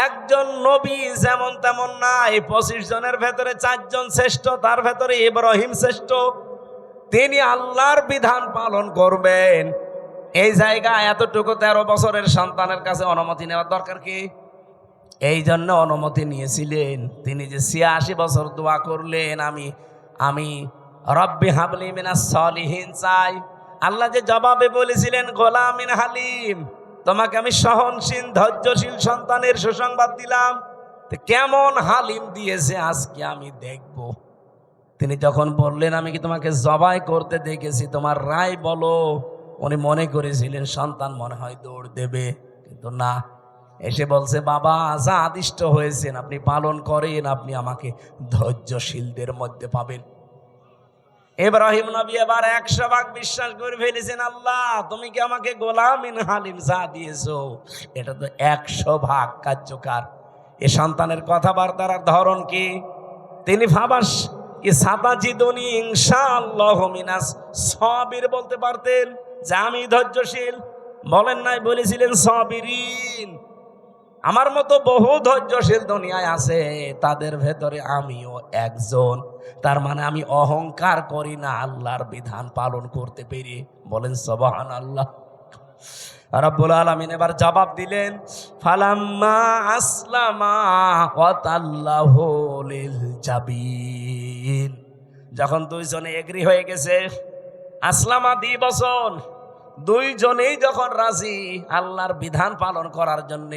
একজন নবী যেমন তেমন না। এই ২৫ জনের ভেতরে ৪ জন শ্রেষ্ঠ, তার ভেতরে ইব্রাহিম শ্রেষ্ঠ। তিনি আল্লাহর বিধান পালন করবেন, এই জায়গায় এতটুকু ১৩ বছরের সন্তানের কাছে অনুমতি নেওয়ার দরকার কি? এই জন্য অনুমতি নিয়েছিলেন। তিনি যে ৮৬ বছর দোয়া করলেন, আমি রব্বি হাবলি মিনাস সলিহিন চাই। আল্লাহ যে জবাবে বলেছিলেন গোলামিন হালিম, তোমাকে আমি সহনশীল ধৈর্যশীল সন্তানের সুসংবাদ দিলাম। কেমন হালিম দিয়েছে আজকে আমি দেখব। তিনি যখন বললেন, আমি কি তোমাকে জবাই করতে দেখেছি, তোমার রায় বলো। উনি মনে করেছিলেন সন্তান মনে হয় দৌড় দেবে, কিন্তু না, এসে বলছে, বাবা যা আদিষ্ট হয়েছেন আপনি পালন করেন, আপনি আমাকে ধৈর্যশীলদের মধ্যে পাবেন। ইব্রাহিম নবী এবার ১০০ ভাগ বিশ্বাস করে ফেলেছেন, আল্লাহ তুমি কি আমাকে গোলামিন হালিম যা দিয়েছো, এটা তো ১০০ ভাগ কার্যকর। এ সন্তানের কথাবার্তার ধরন কি? তিনি ভাবাস কি সাতাজিদুনি ইনশাআল্লাহু মিনাস সাবির বলতে পারতেন, যে আমি ধৈর্যশীল। বলেন নাই, বলেছিলেন সাবিরিন। আমার মতো বহু ধৈর্যশীল দুনিয়ায় আছে, তাদের ভেতরে আমিও একজন। তার মানে আমি অহংকার করি না আল্লাহর বিধান পালন করতে পেরে। বলেন সুবহানাল্লাহ। রাব্বুল আলামিন এবার জবাব দিলেন, ফালাম্মা আসলামা ওয়া তাল্লাহু লিল জাবিন। যখন দুইজনে এগ্রি হয়ে গেছে, আসলামা দ্বিবচন, দুইজনেই যখন রাজি আল্লাহর বিধান পালন করার জন্য,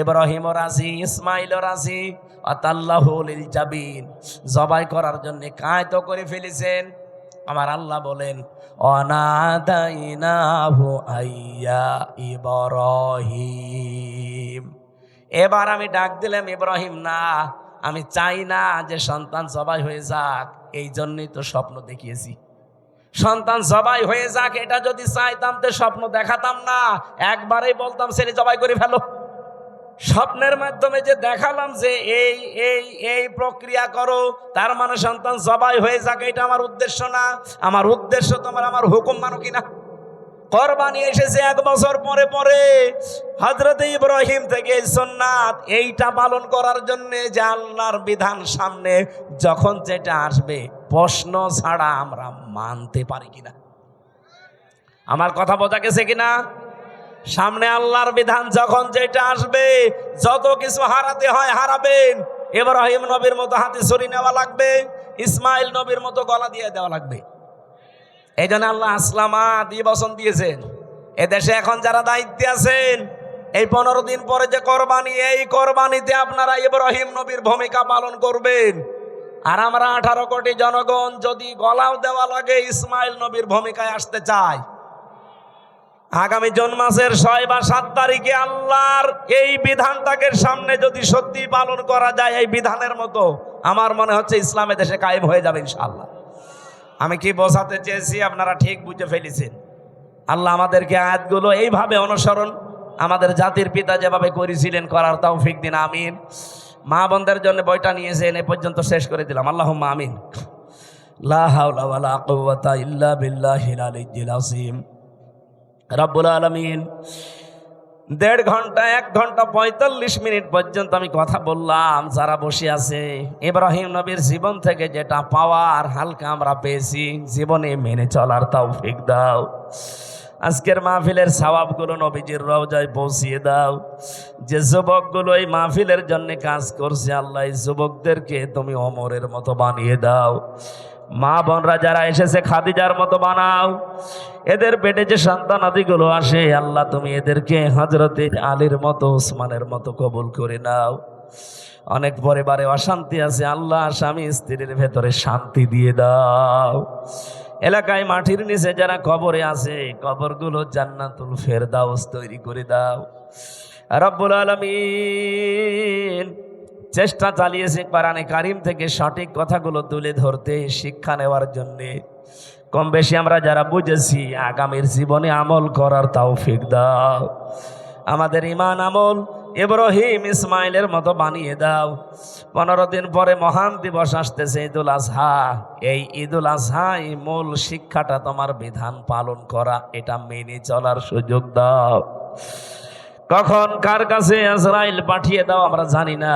ইব্রাহিমও রাজি, ইসমাইলও রাজি, আতাল্লাহু লিল জাবিন, জবাই করার জন্য কায়ত করে ফেলেছেন। আমার আল্লাহ বলেন, অনাদাইনাহু আইয়া ইব্রাহিম। এবার আমি ডাক দিলাম, ইব্রাহিম না, আমি চাই না যে সন্তান জবাই হয়ে যাক, এই জন্যই তো স্বপ্ন দেখিয়েছি। সন্তান জবাই হয়ে যাক এটা যদি চাইতাম তো স্বপ্ন দেখাতাম না, একবারেই বলতাম ছেলে জবাই করে ফেলো। স্বপ্নের মাধ্যমে যে দেখালাম যে এই এই এই প্রক্রিয়া করো, তার মানে সন্তান জবাই হয়ে যাক, এটা আমার উদ্দেশ্য না। আমার উদ্দেশ্য তোমার আমার হুকুম মানো কিনা। কোরবানি এসেছে ১ বছর পরে পরে। হযরত ইব্রাহিম থেকে সুন্নাত এইটা পালন করার জন্য, যে আল্লাহর বিধান সামনে যখন যেটা আসবে প্রশ্ন ছাড়া আমরা মানতে পারি কিনা। আমার কথা বোঝা গেছে কিনা? সামনে আল্লাহর বিধান যখন যেটা আসবে, যত কিছু হারাতে হয় হারাবেন। ইব্রাহিম নবীর মতো হাতে ছুরি নেওয়া লাগবে, ইসমাইল নবীর মতো গলা দিয়ে দেওয়া লাগবে। এই জন্য আল্লাহ আসলামা দ্বিবচন দিয়েছেন। এদেশে এখন যারা দায়িত্বে আছেন, এই ১৫ দিন পরে যে কোরবানি, এই কোরবানিতে আপনারা ইব্রাহিম নবীর ভূমিকা পালন করবেন। আর আমরা ১৮ কোটি জনগণ যদি গলাও দেওয়া লাগে ইসমাইল নবীর ভূমিকায় আসতে চাই। আগামী জুন মাসের ৬ বা ৭ তারিখে আল্লাহর এই বিধানটাকে সামনে যদি সত্যি পালন করা যায় এই বিধানের মতো, আমার মনে হচ্ছে ইসলামে দেশে কায়েম হয়ে যাবে ইনশাআল্লাহ। আমি কি বোঝাতে চেয়েছি আপনারা ঠিক বুঝে ফেলেছেন। আল্লাহ আমাদেরকে আয়াতগুলো এইভাবে অনুসরণ, আমাদের জাতির পিতা যেভাবে করেছিলেন, করার তৌফিক দিন, আমিন। মা বোনদের জন্য বইটা নিয়েছেন, এ পর্যন্ত শেষ করে দিলাম। আল্লাহুম্মা আমিন। লা হাওলা ওয়ালা কুওয়াতা ইল্লা বিল্লাহিল আলিয়্যিল আযীম। রব্বুল আলামিন ১.৫ ঘন্টা ১ ঘন্টা ৪৫ মিনিট পর্যন্ত আমি কথা বললাম। যারা বসে আছে, ইব্রাহিম নবীর জীবন থেকে যেটা পাওয়ার হালকা আমরা পেয়েছি, জীবনে মেনে চলার তৌফিক দাও। আজকের মাহফিলের সওয়াবগুলো নবীজির রওজায় পৌঁছিয়ে দাও। যে যুবকগুলো এই মাহফিলের জন্য কাজ করছে আল্লাহ, এই যুবকদেরকে তুমি ওমরের মতো বানিয়ে দাও। মা বোনরা যারা এসেছে খাদিজার মতো বানাও। এদের পেটে যে সন্তানাদিগুলো আসে আল্লাহ তুমি এদেরকে হযরতে আলীর মতো, ওসমানের মতো কবুল করে নাও। অনেক পরিবারে অশান্তি আছে আল্লাহ, স্বামী স্ত্রীর ভেতরে শান্তি দিয়ে দাও। এলাকায় মাটির নিচে যারা কবরে আছে কবরগুলো জান্নাতুল ফেরদাউস তৈরি করে দাও। রব্বুল আলামিন চেষ্টা চালিয়েছে কোরআনে কারিম থেকে সঠিক কথাগুলো তুলে ধরতে, শিক্ষা নেওয়ার জন্যে। কম বেশি আমরা যারা বুঝেছি আগামীর জীবনে আমল করার তৌফিক দাও। আমাদের ঈমান আমল ইব্রাহিম ইসমাইলের মতো বানিয়ে দাও। 15 দিন পরে মহান দিবস আসতেছে ঈদুল আজহা। এই ঈদুল আজহায় মূল শিক্ষাটা তোমার বিধান পালন করা, এটা মেনে চলার সুযোগ দাও। কখন কার কাছে আজরাইল পাঠিয়ে দাও আমরা জানি না।